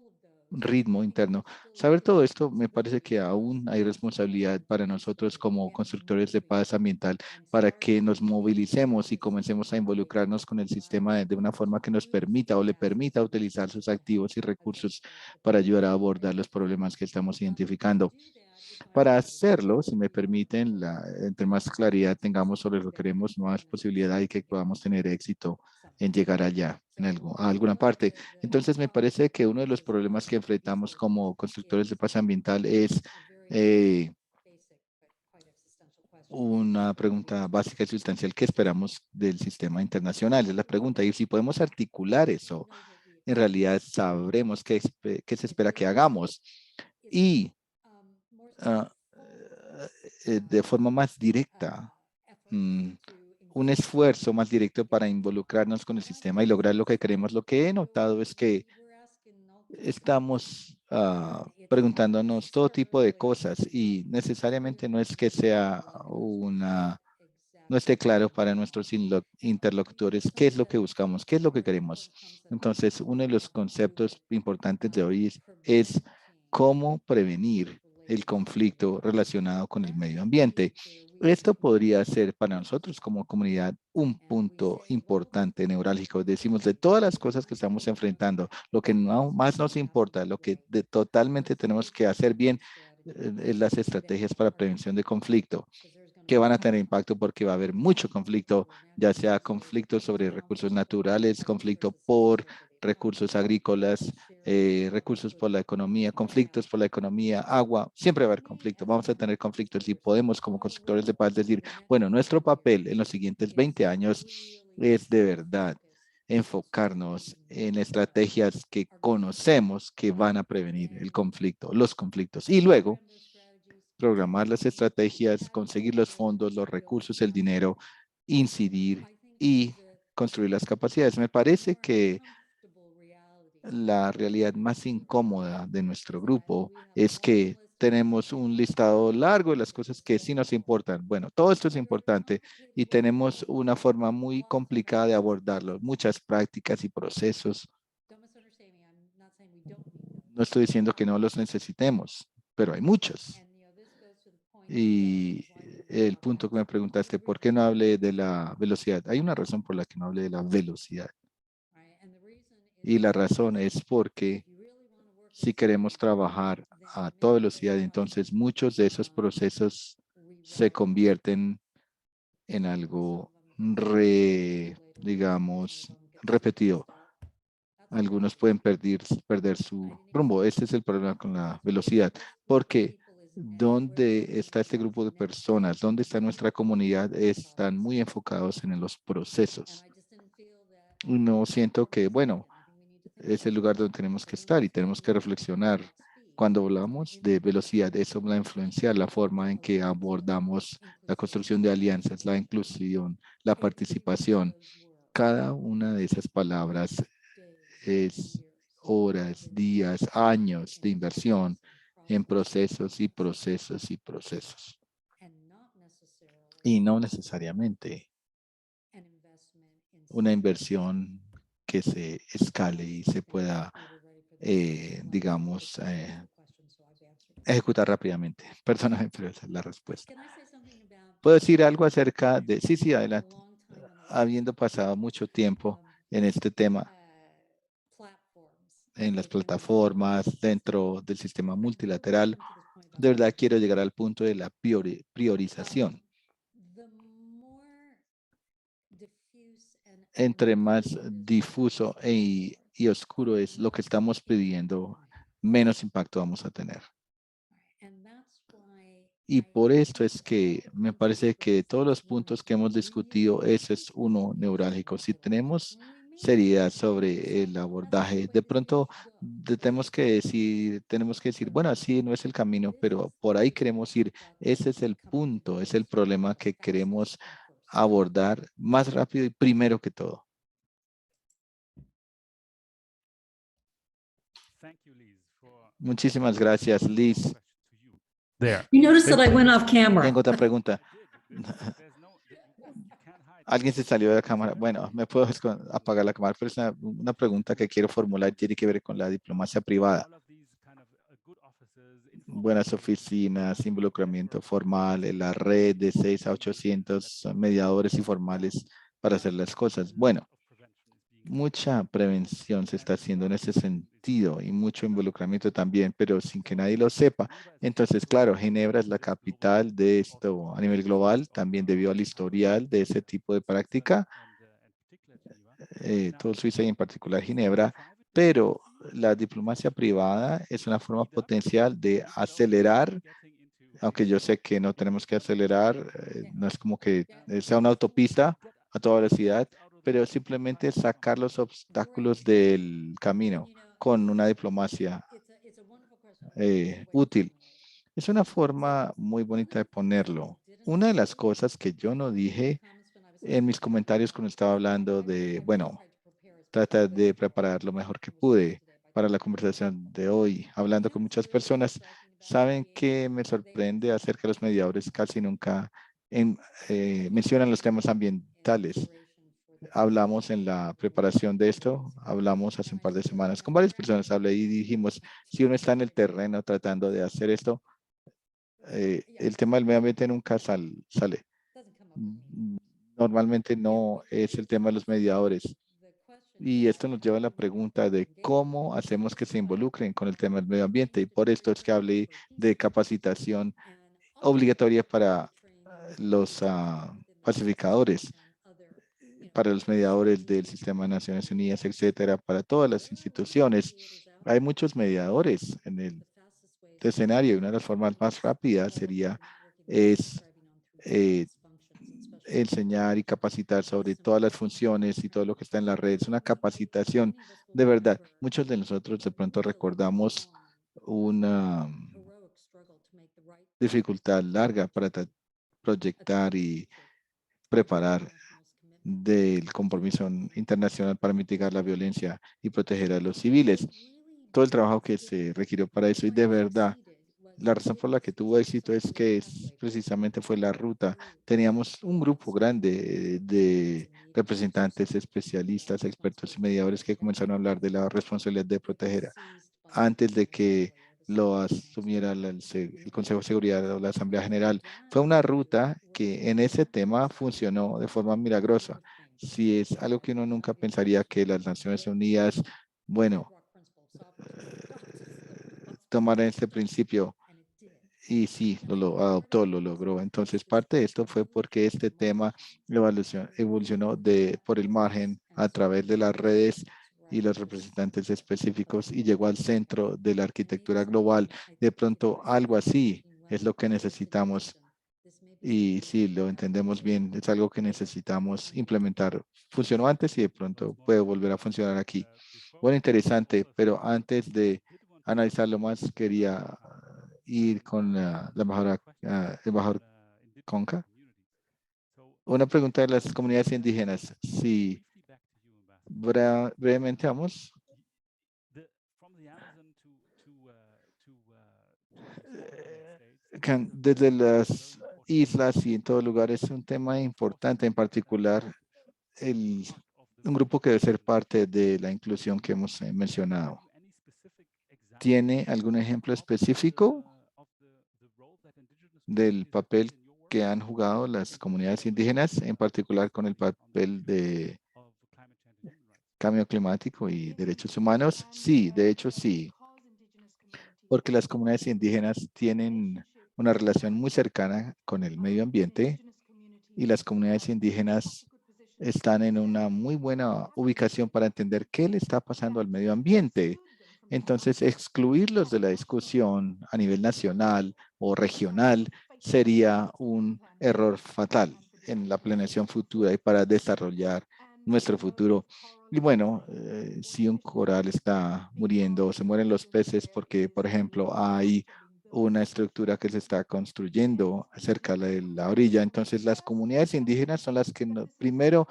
ritmo interno. Saber todo esto, me parece que aún hay responsabilidad para nosotros como constructores de paz ambiental para que nos movilicemos y comencemos a involucrarnos con el sistema de una forma que nos permita o le permita utilizar sus activos y recursos para ayudar a abordar los problemas que estamos identificando. Para hacerlo, si me permiten, entre más claridad tengamos sobre lo que queremos, más posibilidad hay que podamos tener éxito en llegar allá, a alguna parte. Entonces, me parece que uno de los problemas que enfrentamos como constructores de paz ambiental es una pregunta básica y sustancial: ¿qué esperamos del sistema internacional? Es la pregunta. Y si podemos articular eso, en realidad sabremos qué se espera que hagamos. Y de forma más directa, un esfuerzo más directo para involucrarnos con el sistema y lograr lo que queremos. Lo que he notado es que estamos preguntándonos todo tipo de cosas y necesariamente no es que sea no esté claro para nuestros interlocutores qué es lo que buscamos, qué es lo que queremos. Entonces, uno de los conceptos importantes de hoy es cómo prevenir el conflicto relacionado con el medio ambiente. Esto podría ser para nosotros como comunidad un punto importante, neurálgico. Decimos, de todas las cosas que estamos enfrentando, lo que más nos importa, lo que totalmente tenemos que hacer bien, es las estrategias para prevención de conflicto, que van a tener impacto porque va a haber mucho conflicto, ya sea conflicto sobre recursos naturales, conflicto por recursos agrícolas, recursos por la economía, conflictos por la economía, agua, siempre va a haber conflicto, vamos a tener conflictos y podemos como constructores de paz decir, bueno, nuestro papel en los siguientes 20 años es de verdad enfocarnos en estrategias que conocemos que van a prevenir el conflicto, los conflictos, y luego programar las estrategias, conseguir los fondos, los recursos, el dinero, incidir y construir las capacidades. Me parece que la realidad más incómoda de nuestro grupo es que tenemos un listado largo de las cosas que sí nos importan. Bueno, todo esto es importante y tenemos una forma muy complicada de abordarlo, muchas prácticas y procesos. No estoy diciendo que no los necesitemos, pero hay muchos. Y el punto que me preguntaste, ¿por qué no hablé de la velocidad? Hay una razón por la que no hablé de la velocidad. Y la razón es porque si queremos trabajar a toda velocidad, entonces muchos de esos procesos se convierten en algo, digamos, repetido. Algunos pueden perder su rumbo. Este es el problema con la velocidad, porque ¿dónde está este grupo de personas? ¿Dónde está nuestra comunidad? Están muy enfocados en los procesos. No siento que, bueno, es el lugar donde tenemos que estar y tenemos que reflexionar. Cuando hablamos de velocidad, eso va a influenciar la forma en que abordamos la construcción de alianzas, la inclusión, la participación. Cada una de esas palabras es horas, días, años de inversión en procesos y procesos y procesos. Y no necesariamente una inversión que se escale y se pueda, digamos, ejecutar rápidamente. Perdóname, pero esa es la respuesta. ¿Puedo decir algo acerca de...? Sí, sí, adelante. Habiendo pasado mucho tiempo en este tema, en las plataformas, dentro del sistema multilateral, de verdad quiero llegar al punto de la priorización. Entre más difuso y oscuro es lo que estamos pidiendo, menos impacto vamos a tener. Y por esto es que me parece que de todos los puntos que hemos discutido, ese es uno neurálgico. Si tenemos seriedad sobre el abordaje, de pronto tenemos que decir, bueno, así no es el camino, pero por ahí queremos ir. Ese es el punto, es el problema que queremos abordar más rápido y primero que todo. Muchísimas gracias, Liz. You notice that I went off camera. Tengo otra pregunta. Alguien se salió de la cámara. Bueno, me puedo apagar la cámara, pero es una pregunta que quiero formular y tiene que ver con la diplomacia privada. Buenas oficinas, involucramiento formal, la red de 6 a 800 mediadores informales para hacer las cosas. Bueno, mucha prevención se está haciendo en ese sentido y mucho involucramiento también, pero sin que nadie lo sepa. Entonces, claro, Ginebra es la capital de esto a nivel global, también debido al historial de ese tipo de práctica, todo Suiza y en particular Ginebra, pero la diplomacia privada es una forma potencial de acelerar, aunque yo sé que no tenemos que acelerar, no es como que sea una autopista a toda velocidad, pero simplemente sacar los obstáculos del camino con una diplomacia útil. Es una forma muy bonita de ponerlo. Una de las cosas que yo no dije en mis comentarios cuando estaba hablando de, bueno, tratar de preparar lo mejor que pude para la conversación de hoy, hablando con muchas personas. Saben que me sorprende acerca de los mediadores, casi nunca mencionan los temas ambientales. Hablamos en la preparación de esto, hablamos hace un par de semanas con varias personas, hablé y dijimos, si uno está en el terreno tratando de hacer esto, el tema del medio ambiente nunca sale. Normalmente no es el tema de los mediadores. Y esto nos lleva a la pregunta de cómo hacemos que se involucren con el tema del medio ambiente. Y por esto es que hablé de capacitación obligatoria para los pacificadores, para los mediadores del Sistema de Naciones Unidas, etcétera, para todas las instituciones. Hay muchos mediadores en el escenario y una de las formas más rápidas sería eh, enseñar y capacitar sobre todas las funciones y todo lo que está en la red. Es una capacitación de verdad. Muchos de nosotros de pronto recordamos una dificultad larga para proyectar y preparar del compromiso internacional para mitigar la violencia y proteger a los civiles. Todo el trabajo que se requirió para eso y de verdad la razón por la que tuvo éxito es que precisamente fue la ruta. Teníamos un grupo grande de representantes, especialistas, expertos y mediadores que comenzaron a hablar de la responsabilidad de proteger antes de que lo asumiera el Consejo de Seguridad o la Asamblea General. Fue una ruta que en ese tema funcionó de forma milagrosa. Si es algo que uno nunca pensaría que las Naciones Unidas, bueno, tomaran este principio. Y sí, lo adoptó, lo logró. Entonces, parte de esto fue porque este tema evolucionó por el margen a través de las redes y los representantes específicos y llegó al centro de la arquitectura global. De pronto, algo así es lo que necesitamos. Y sí, lo entendemos bien, es algo que necesitamos implementar. Funcionó antes y de pronto puede volver a funcionar aquí. Bueno, interesante, pero antes de analizarlo más, quería ir con la embajador Conca. Una pregunta de las comunidades indígenas. Sí, brevemente vamos. Desde las islas y en todo lugar es un tema importante, en particular un grupo que debe ser parte de la inclusión que hemos mencionado. ¿Tiene algún ejemplo específico del papel que han jugado las comunidades indígenas, en particular con el papel de cambio climático y derechos humanos? Sí, de hecho sí, porque las comunidades indígenas tienen una relación muy cercana con el medio ambiente y las comunidades indígenas están en una muy buena ubicación para entender qué le está pasando al medio ambiente. Entonces, excluirlos de la discusión a nivel nacional o regional sería un error fatal en la planeación futura y para desarrollar nuestro futuro. Y bueno, si un coral está muriendo o se mueren los peces porque, por ejemplo, hay una estructura que se está construyendo cerca de la orilla, entonces las comunidades indígenas son las que primero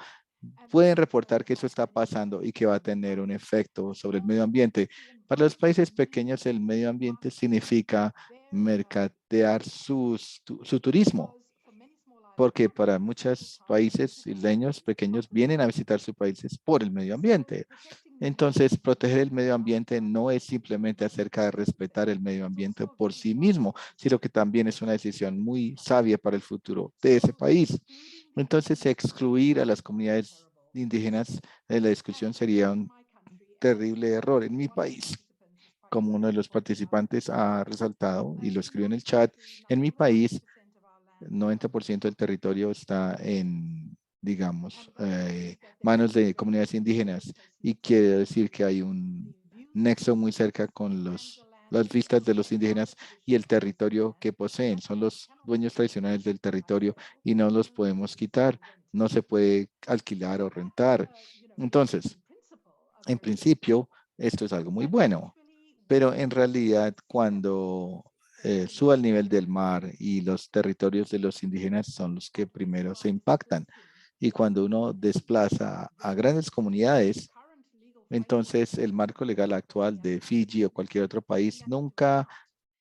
pueden reportar que eso está pasando y que va a tener un efecto sobre el medio ambiente. Para los países pequeños, el medio ambiente significa mercadear su turismo, porque para muchos países isleños pequeños vienen a visitar sus países por el medio ambiente. Entonces, proteger el medio ambiente no es simplemente acerca de respetar el medio ambiente por sí mismo, sino que también es una decisión muy sabia para el futuro de ese país. Entonces, excluir a las comunidades indígenas de la discusión sería un terrible error. En mi país, como uno de los participantes ha resaltado y lo escribió en el chat, en mi país, 90% del territorio está en, digamos, manos de comunidades indígenas, y quiere decir que hay un nexo muy cerca con las vistas de los indígenas y el territorio que poseen. Son los dueños tradicionales del territorio y no los podemos quitar. No se puede alquilar o rentar. Entonces, en principio, esto es algo muy bueno, pero en realidad cuando sube el nivel del mar y los territorios de los indígenas son los que primero se impactan. Y cuando uno desplaza a grandes comunidades, entonces el marco legal actual de Fiji o cualquier otro país nunca ha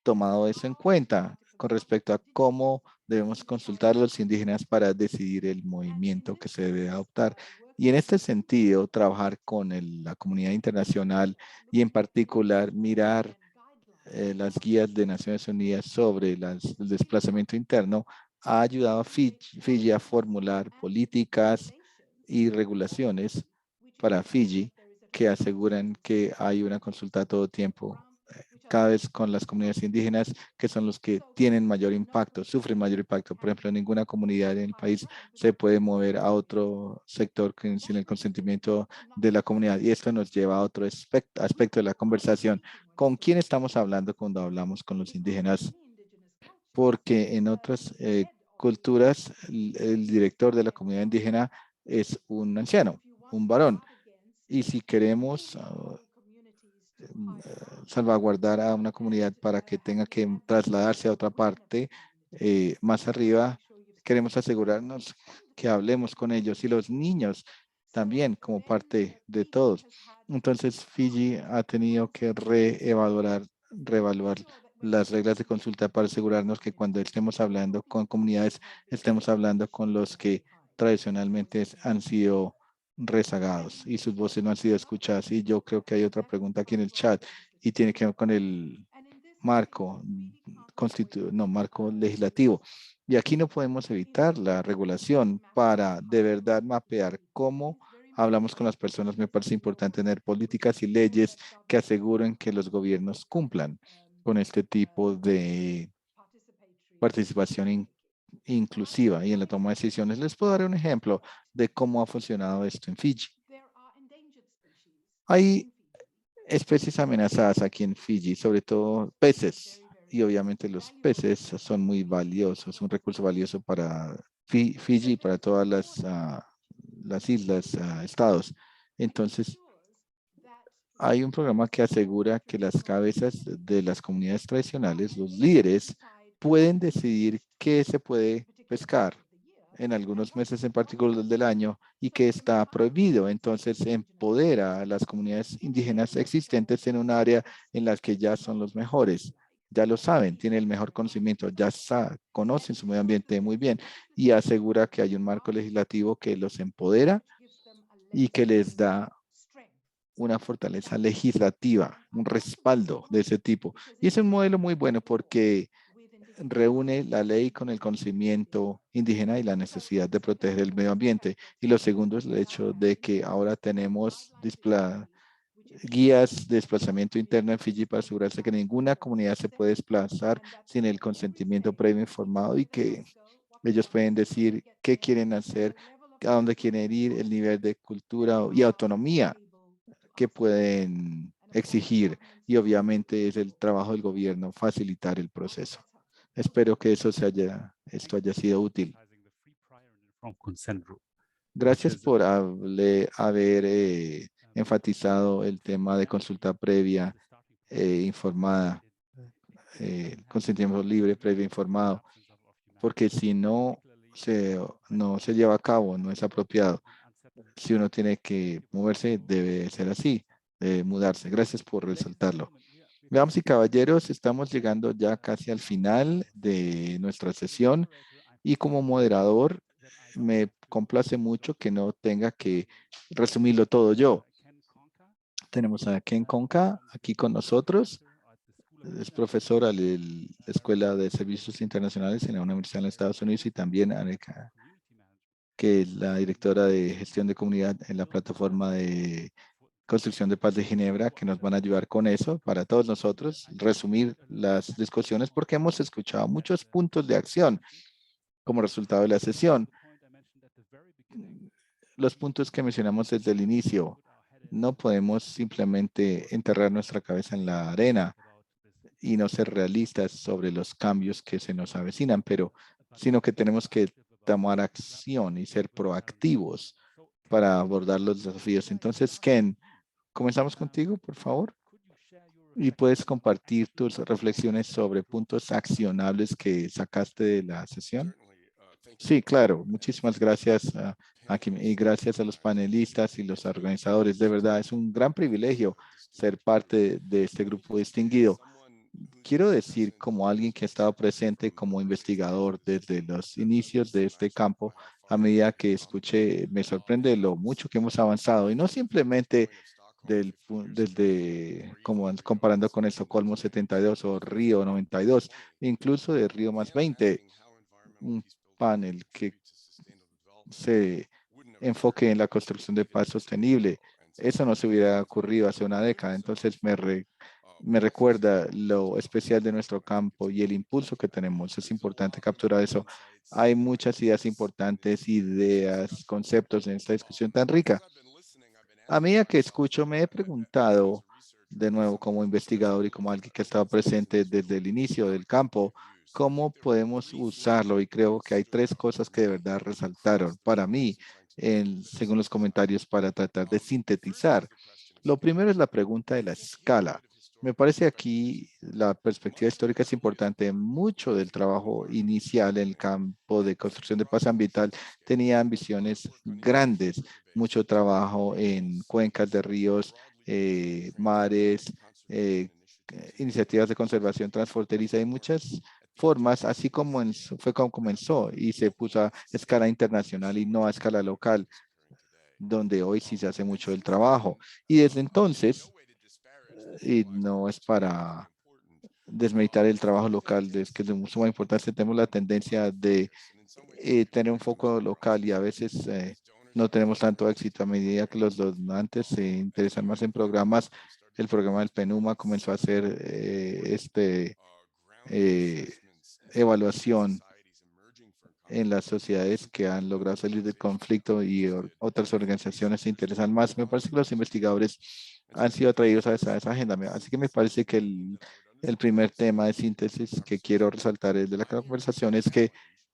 tomado eso en cuenta con respecto a cómo debemos consultar a los indígenas para decidir el movimiento que se debe adoptar. Y en este sentido, trabajar con la comunidad internacional y en particular mirar las guías de Naciones Unidas sobre el desplazamiento interno ha ayudado a Fiji a formular políticas y regulaciones para Fiji que aseguran que hay una consulta a todo tiempo, cada vez con las comunidades indígenas, que son los que tienen mayor impacto, sufren mayor impacto. Por ejemplo, ninguna comunidad en el país se puede mover a otro sector sin el consentimiento de la comunidad. Y esto nos lleva a otro aspecto de la conversación. ¿Con quién estamos hablando cuando hablamos con los indígenas? Porque en otras culturas, el director de la comunidad indígena es un anciano, un varón. Y si queremos salvaguardar a una comunidad para que tenga que trasladarse a otra parte más arriba, queremos asegurarnos que hablemos con ellos y los niños también como parte de todos. Entonces Fiji ha tenido que reevaluar las reglas de consulta para asegurarnos que cuando estemos hablando con comunidades, estemos hablando con los que tradicionalmente han sido rezagados y sus voces no han sido escuchadas. Y yo creo que hay otra pregunta aquí en el chat y tiene que ver con el marco marco legislativo. Y aquí no podemos evitar la regulación para de verdad mapear cómo hablamos con las personas. Me parece importante tener políticas y leyes que aseguren que los gobiernos cumplan con este tipo de participación inclusiva y en la toma de decisiones. Les puedo dar un ejemplo de cómo ha funcionado esto en Fiji. Hay especies amenazadas aquí en Fiji, sobre todo peces, y obviamente los peces son muy valiosos, un recurso valioso para Fiji y para todas las islas, estados. Entonces, hay un programa que asegura que las cabezas de las comunidades tradicionales, los líderes, pueden decidir qué se puede pescar en algunos meses en particular del año y que está prohibido. Entonces empodera a las comunidades indígenas existentes en un área en las que ya son los mejores. Ya lo saben, tienen el mejor conocimiento, ya conocen su medio ambiente muy bien y asegura que hay un marco legislativo que los empodera y que les da una fortaleza legislativa, un respaldo de ese tipo. Y es un modelo muy bueno porque reúne la ley con el conocimiento indígena y la necesidad de proteger el medio ambiente. Y lo segundo es el hecho de que ahora tenemos guías de desplazamiento interno en Fiji para asegurarse que ninguna comunidad se puede desplazar sin el consentimiento previo informado y que ellos pueden decir qué quieren hacer, a dónde quieren ir, el nivel de cultura y autonomía que pueden exigir. Y obviamente es el trabajo del gobierno facilitar el proceso. Espero que esto haya sido útil. Gracias por haber enfatizado el tema de consulta previa informada, consentimiento libre previo informado, porque si no se lleva a cabo, no es apropiado. Si uno tiene que moverse, debe ser así, debe mudarse. Gracias por resaltarlo. Veamos y caballeros, estamos llegando ya casi al final de nuestra sesión y como moderador me complace mucho que no tenga que resumirlo todo yo. Tenemos a Ken Conca aquí con nosotros. Es profesora de la Escuela de Servicios Internacionales en la Universidad de los Estados Unidos y también que es la directora de gestión de comunidad en la plataforma de Construcción de Paz de Ginebra, que nos van a ayudar con eso para todos nosotros, resumir las discusiones, porque hemos escuchado muchos puntos de acción como resultado de la sesión. Los puntos que mencionamos desde el inicio, no podemos simplemente enterrar nuestra cabeza en la arena y no ser realistas sobre los cambios que se nos avecinan, sino que tenemos que tomar acción y ser proactivos para abordar los desafíos. Entonces, Ken, comenzamos contigo, por favor. Y puedes compartir tus reflexiones sobre puntos accionables que sacaste de la sesión. Sí, claro. Muchísimas gracias, Kim, y gracias a los panelistas y los organizadores. De verdad, es un gran privilegio ser parte de este grupo distinguido. Quiero decir, como alguien que ha estado presente como investigador desde los inicios de este campo, a medida que escuché, me sorprende lo mucho que hemos avanzado, y no simplemente desde como comparando con el Estocolmo 72 o Río 92, incluso de Río más 20, un panel que se enfoque en la construcción de paz sostenible. Eso no se hubiera ocurrido hace una década. Entonces me recuerda lo especial de nuestro campo y el impulso que tenemos. Es importante capturar eso. Hay muchas ideas importantes, ideas, conceptos en esta discusión tan rica. A medida que escucho, me he preguntado de nuevo como investigador y como alguien que ha estado presente desde el inicio del campo, ¿cómo podemos usarlo? Y creo que hay tres cosas que de verdad resaltaron para mí, según los comentarios, para tratar de sintetizar. Lo primero es la pregunta de la escala. Me parece aquí la perspectiva histórica es importante. Mucho del trabajo inicial en el campo de construcción de paz ambiental tenía ambiciones grandes, mucho trabajo en cuencas de ríos, mares, iniciativas de conservación transfronteriza y muchas formas, así como fue como comenzó y se puso a escala internacional y no a escala local, donde hoy sí se hace mucho del trabajo. Y desde entonces, y no es para desmeditar el trabajo local, es que es de suma importancia, tenemos la tendencia de tener un foco local y a veces no tenemos tanto éxito a medida que los donantes se interesan más en programas. El programa del PENUMA comenzó a hacer evaluación en las sociedades que han logrado salir del conflicto y otras organizaciones se interesan más. Me parece que los investigadores han sido atraídos a esa agenda. Así que me parece que el primer tema de síntesis que quiero resaltar es de la conversación es que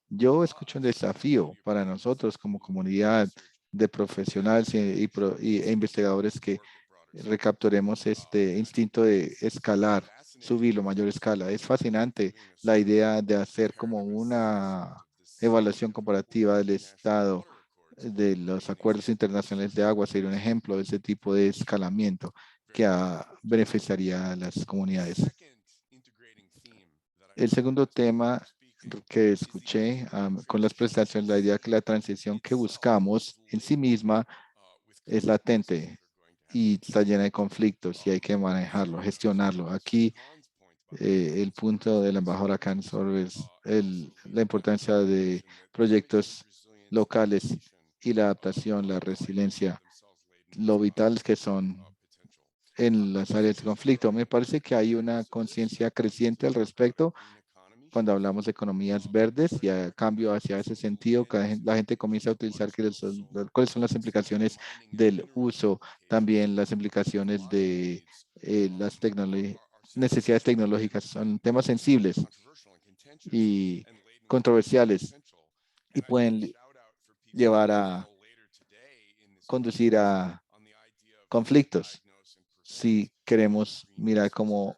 yo escucho un desafío para nosotros como comunidad de profesionales e investigadores que recapturemos este instinto de escalar, subirlo a mayor escala. Es fascinante la idea de hacer como una evaluación comparativa del estado de los acuerdos internacionales de agua. Sería un ejemplo de ese tipo de escalamiento que beneficiaría a las comunidades. El segundo tema que escuché con las presentaciones, la idea que la transición que buscamos en sí misma es latente y está llena de conflictos y hay que manejarlo, gestionarlo. Aquí el punto de la embajadora Cansor es la importancia de proyectos locales y la adaptación, la resiliencia, lo vitales que son en las áreas de conflicto. Me parece que hay una conciencia creciente al respecto cuando hablamos de economías verdes y a cambio hacia ese sentido, la gente comienza a utilizar cuáles son las implicaciones del uso, también las implicaciones de las necesidades tecnológicas. Son temas sensibles y controversiales y pueden llevar a conducir a conflictos si queremos mirar cómo,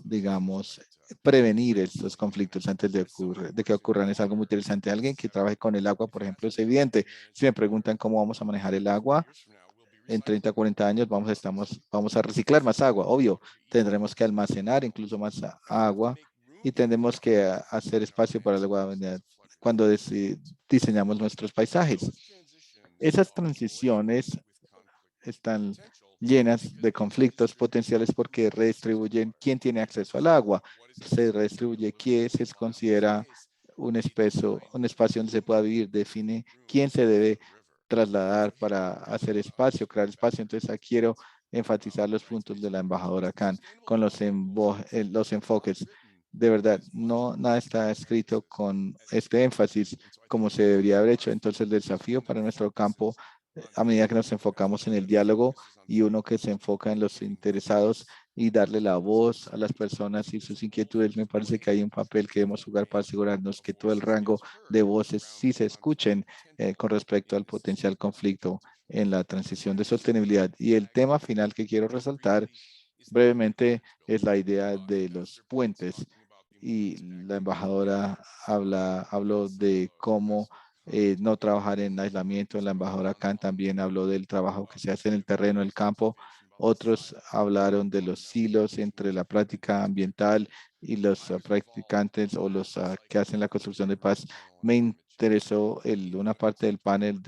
digamos, prevenir estos conflictos antes de que ocurran. Es algo muy interesante. Alguien que trabaje con el agua, por ejemplo, es evidente. Si me preguntan cómo vamos a manejar el agua, en 30, 40 años vamos a reciclar más agua. Obvio, tendremos que almacenar incluso más agua y tendremos que hacer espacio para el agua cuando diseñamos nuestros paisajes. Esas transiciones están llenas de conflictos potenciales porque redistribuyen quién tiene acceso al agua. Se redistribuye quién se considera un espacio donde se pueda vivir, define quién se debe trasladar para hacer espacio, crear espacio. Entonces, aquí quiero enfatizar los puntos de la embajadora Khan con los enfoques. De verdad, no nada está escrito con este énfasis como se debería haber hecho. Entonces, el desafío para nuestro campo, a medida que nos enfocamos en el diálogo y uno que se enfoca en los interesados y darle la voz a las personas y sus inquietudes, me parece que hay un papel que debemos jugar para asegurarnos que todo el rango de voces sí se escuchen con respecto al potencial conflicto en la transición de sostenibilidad. Y el tema final que quiero resaltar brevemente es la idea de los puentes. Y la embajadora habló de cómo no trabajar en aislamiento. La embajadora Khan también habló del trabajo que se hace en el terreno, en el campo. Otros hablaron de los silos entre la práctica ambiental y los practicantes o los que hacen la construcción de paz. Me interesó una parte del panel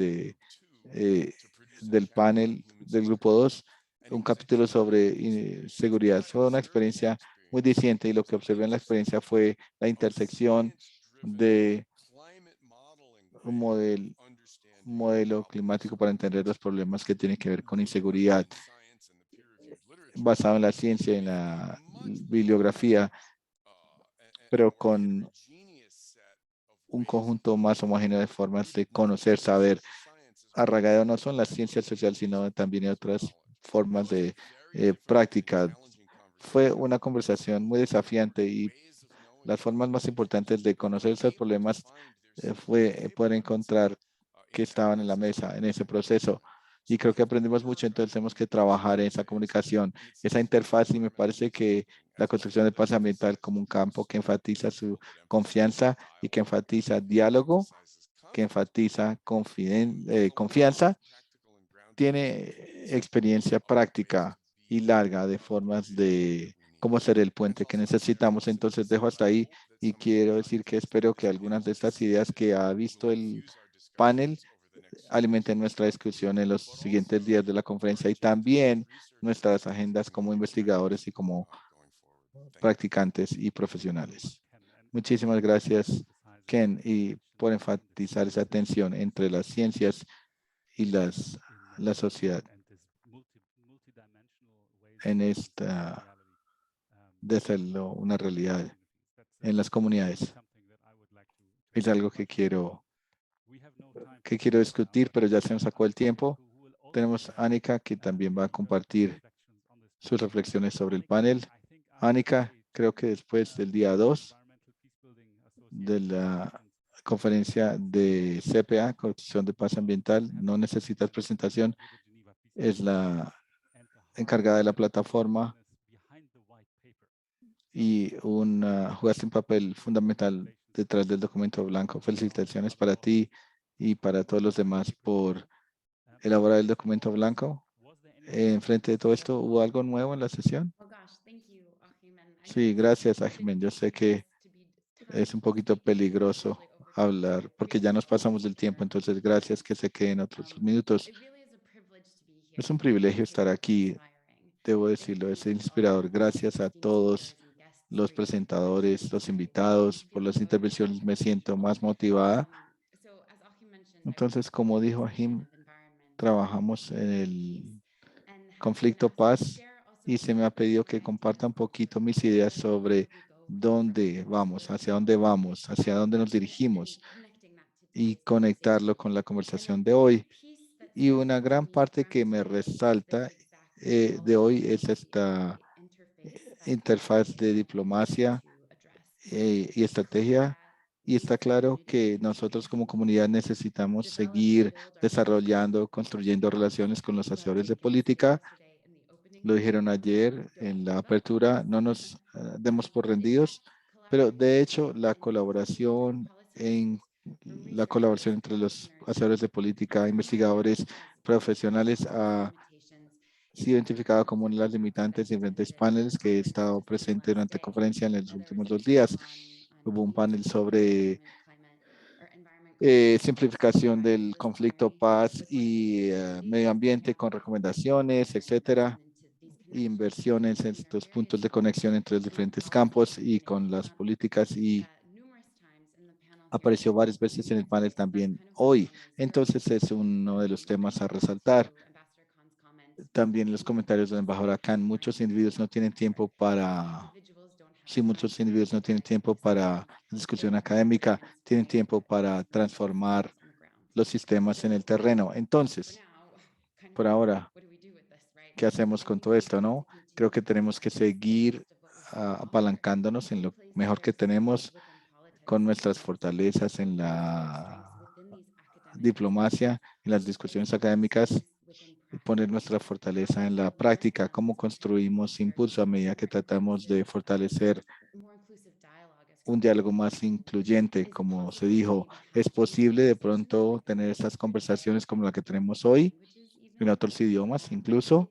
del grupo 2, un capítulo sobre seguridad. Fue una experiencia muy distinta y lo que observé en la experiencia fue la intersección de un modelo climático para entender los problemas que tienen que ver con inseguridad basado en la ciencia y en la bibliografía, pero con un conjunto más homogéneo de formas de conocer, saber. Arraigado no son las ciencias sociales, sino también otras formas de práctica. Fue una conversación muy desafiante y las formas más importantes de conocer esos problemas fue poder encontrar que estaban en la mesa en ese proceso. Y creo que aprendimos mucho, entonces tenemos que trabajar en esa comunicación, esa interfaz, y me parece que la construcción de paz ambiental como un campo que enfatiza su confianza y que enfatiza diálogo, que enfatiza confianza, tiene experiencia práctica y larga de formas de cómo ser el puente que necesitamos. Entonces dejo hasta ahí y quiero decir que espero que algunas de estas ideas que ha visto el panel alimenten nuestra discusión en los siguientes días de la conferencia y también nuestras agendas como investigadores y como practicantes y profesionales. Muchísimas gracias, Ken, y por enfatizar esa tensión entre las ciencias y la sociedad en esta de hacerlo una realidad en las comunidades. Es algo que quiero discutir, pero ya se nos sacó el tiempo. Tenemos a Anika, que también va a compartir sus reflexiones sobre el panel. Anika, creo que después del día 2 de la conferencia de CPA, Construcción de Paz Ambiental, no necesitas presentación, es la encargada de la plataforma y jugaste un papel fundamental detrás del documento blanco. Felicitaciones para ti y para todos los demás por elaborar el documento blanco. Enfrente de todo esto, ¿hubo algo nuevo en la sesión? Sí, gracias, Ajimen. Yo sé que es un poquito peligroso hablar porque ya nos pasamos del tiempo, entonces gracias que se queden otros minutos. Es un privilegio estar aquí, debo decirlo, es inspirador. Gracias a todos los presentadores, los invitados, por las intervenciones me siento más motivada. Entonces, como dijo Ahim, trabajamos en el conflicto paz y se me ha pedido que comparta un poquito mis ideas sobre hacia dónde nos dirigimos y conectarlo con la conversación de hoy. Y una gran parte que me resalta de hoy es esta interfaz de diplomacia y estrategia. Y está claro que nosotros como comunidad necesitamos seguir desarrollando, construyendo relaciones con los hacedores de política. Lo dijeron ayer en la apertura, no nos demos por rendidos, pero de hecho la colaboración entre los hacedores de política, investigadores, profesionales ha sido identificada como una de las limitantes de diferentes paneles que he estado presente durante la conferencia en los últimos 2 días. Hubo un panel sobre simplificación del conflicto, paz y medio ambiente con recomendaciones, etcétera. Inversiones en estos puntos de conexión entre los diferentes campos y con las políticas y Apareció varias veces en el panel también hoy. Entonces es uno de los temas a resaltar. También los comentarios de la embajadora Khan, muchos individuos no tienen tiempo para, sí, muchos individuos no tienen tiempo para discusión académica, tienen tiempo para transformar los sistemas en el terreno. Entonces, por ahora, ¿qué hacemos con todo esto, no? Creo que tenemos que seguir apalancándonos en lo mejor que tenemos con nuestras fortalezas en la diplomacia, en las discusiones académicas, y poner nuestra fortaleza en la práctica, cómo construimos impulso a medida que tratamos de fortalecer un diálogo más incluyente, como se dijo. Es posible de pronto tener estas conversaciones como la que tenemos hoy, en otros idiomas incluso.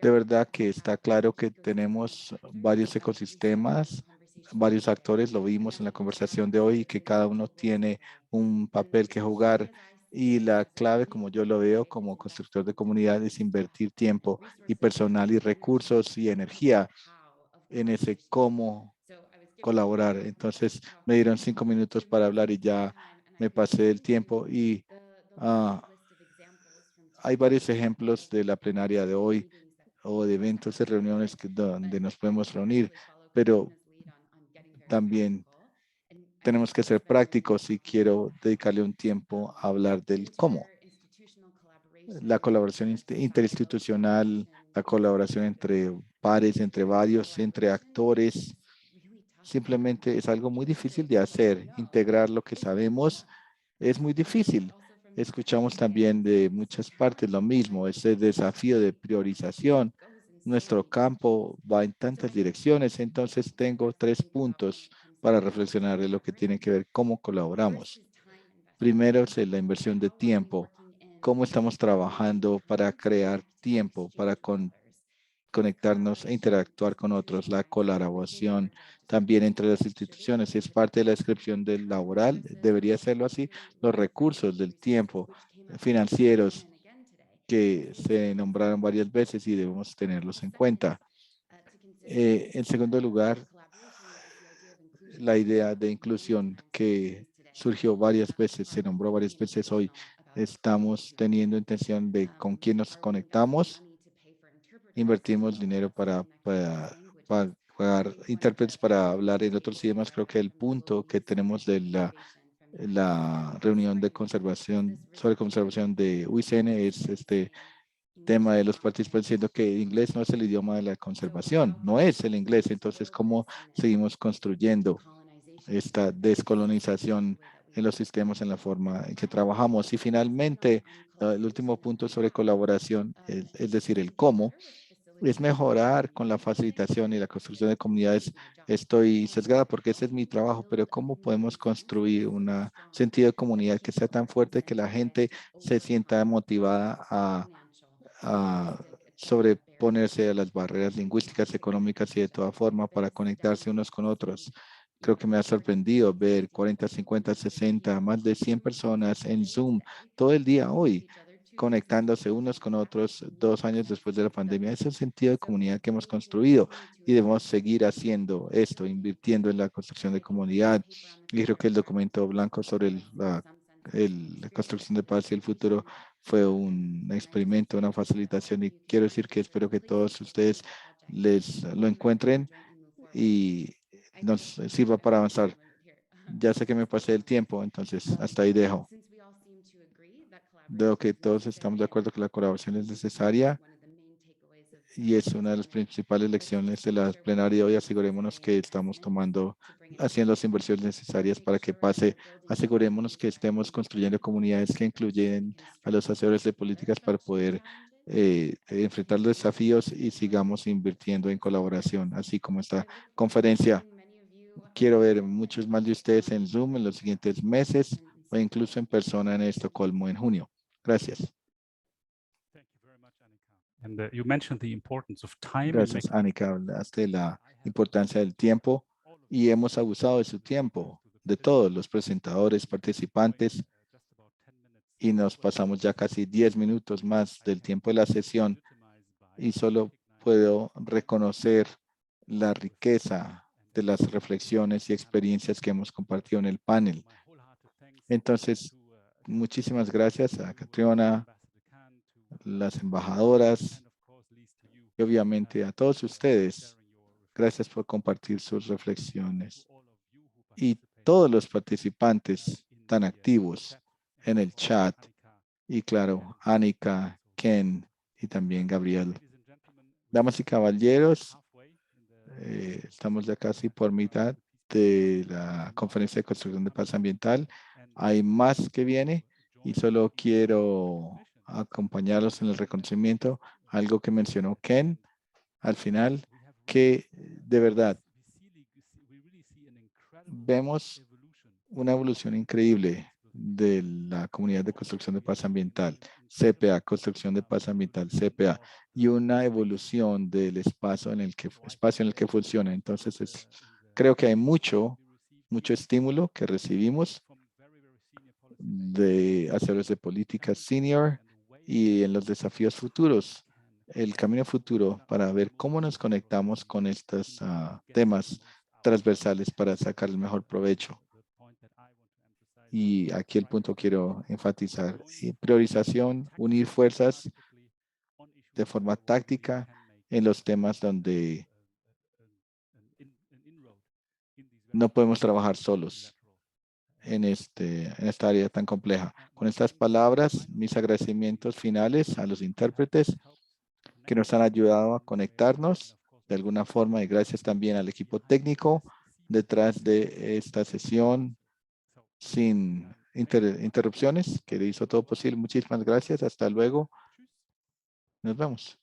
De verdad que está claro que tenemos varios ecosistemas, varios actores, lo vimos en la conversación de hoy, que cada uno tiene un papel que jugar. Y la clave, como yo lo veo como constructor de comunidad, es invertir tiempo y personal y recursos y energía en ese cómo colaborar. Entonces me dieron 5 minutos para hablar y ya me pasé el tiempo y hay varios ejemplos de la plenaria de hoy o de eventos y reuniones donde nos podemos reunir, pero también tenemos que ser prácticos y quiero dedicarle un tiempo a hablar del cómo. La colaboración interinstitucional, la colaboración entre pares, entre varios, entre actores, simplemente es algo muy difícil de hacer. Integrar lo que sabemos es muy difícil. Escuchamos también de muchas partes lo mismo, ese desafío de priorización. Nuestro campo va en tantas direcciones, entonces tengo 3 puntos para reflexionar de lo que tiene que ver cómo colaboramos. Primero es la inversión de tiempo. ¿Cómo estamos trabajando para crear tiempo, para conectarnos e interactuar con otros? La colaboración también entre las instituciones es parte de la descripción del laboral, debería serlo así. Los recursos del tiempo financieros que se nombraron varias veces y debemos tenerlos en cuenta. En segundo lugar, la idea de inclusión que surgió varias veces, se nombró varias veces hoy. Estamos teniendo intención de con quién nos conectamos. Invertimos dinero para pagar intérpretes para hablar en otros idiomas. Creo que el punto que tenemos de la reunión de conservación, sobre conservación de UICN es este tema de los participantes diciendo que el inglés no es el idioma de la conservación, no es el inglés. Entonces, ¿cómo seguimos construyendo esta descolonización en los sistemas, en la forma en que trabajamos? Y finalmente, el último punto sobre colaboración, es decir, el cómo, es mejorar con la facilitación y la construcción de comunidades. Estoy sesgada porque ese es mi trabajo, pero ¿cómo podemos construir un sentido de comunidad que sea tan fuerte que la gente se sienta motivada a sobreponerse a las barreras lingüísticas, económicas y de toda forma para conectarse unos con otros? Creo que me ha sorprendido ver 40, 50, 60, más de 100 personas en Zoom todo el día hoy, conectándose unos con otros 2 años después de la pandemia. Es el sentido de comunidad que hemos construido y debemos seguir haciendo esto, invirtiendo en la construcción de comunidad. Y creo que el documento blanco sobre la construcción de paz y el futuro fue un experimento, una facilitación, y quiero decir que espero que todos ustedes les lo encuentren y nos sirva para avanzar. Ya sé que me pasé el tiempo, entonces hasta ahí dejo. Veo que todos estamos de acuerdo que la colaboración es necesaria y es una de las principales lecciones de la plenaria de hoy. Asegurémonos que estamos haciendo las inversiones necesarias para que pase. Asegurémonos que estemos construyendo comunidades que incluyen a los hacedores de políticas para poder enfrentar los desafíos y sigamos invirtiendo en colaboración, así como esta conferencia. Quiero ver muchos más de ustedes en Zoom en los siguientes meses o incluso en persona en Estocolmo en junio. Gracias. And you mentioned the importance of time. Gracias, Annika. Hablaste de la importancia del tiempo y hemos abusado de su tiempo, de todos los presentadores, participantes, y nos pasamos ya casi 10 minutos más del tiempo de la sesión y solo puedo reconocer la riqueza de las reflexiones y experiencias que hemos compartido en el panel. Entonces, muchísimas gracias a Catriona, las embajadoras y obviamente a todos ustedes. Gracias por compartir sus reflexiones. Y todos los participantes tan activos en el chat. Y claro, Annika, Ken y también Gabriel. Damas y caballeros, estamos ya casi por mitad de la conferencia de construcción de paz ambiental. Hay más que viene y solo quiero acompañarlos en el reconocimiento, algo que mencionó Ken al final, que de verdad vemos una evolución increíble de la comunidad de construcción de paz ambiental, CPA, construcción de paz ambiental, CPA, y una evolución del espacio en el que funciona. Entonces, creo que hay mucho estímulo que recibimos de hacedores de políticas senior y en los desafíos futuros, el camino futuro para ver cómo nos conectamos con estos temas transversales para sacar el mejor provecho. Y aquí el punto quiero enfatizar, priorización, unir fuerzas de forma táctica en los temas donde no podemos trabajar solos en esta área tan compleja. Con estas palabras, mis agradecimientos finales a los intérpretes que nos han ayudado a conectarnos de alguna forma y gracias también al equipo técnico detrás de esta sesión sin interrupciones, que le hizo todo posible. Muchísimas gracias. Hasta luego. Nos vemos.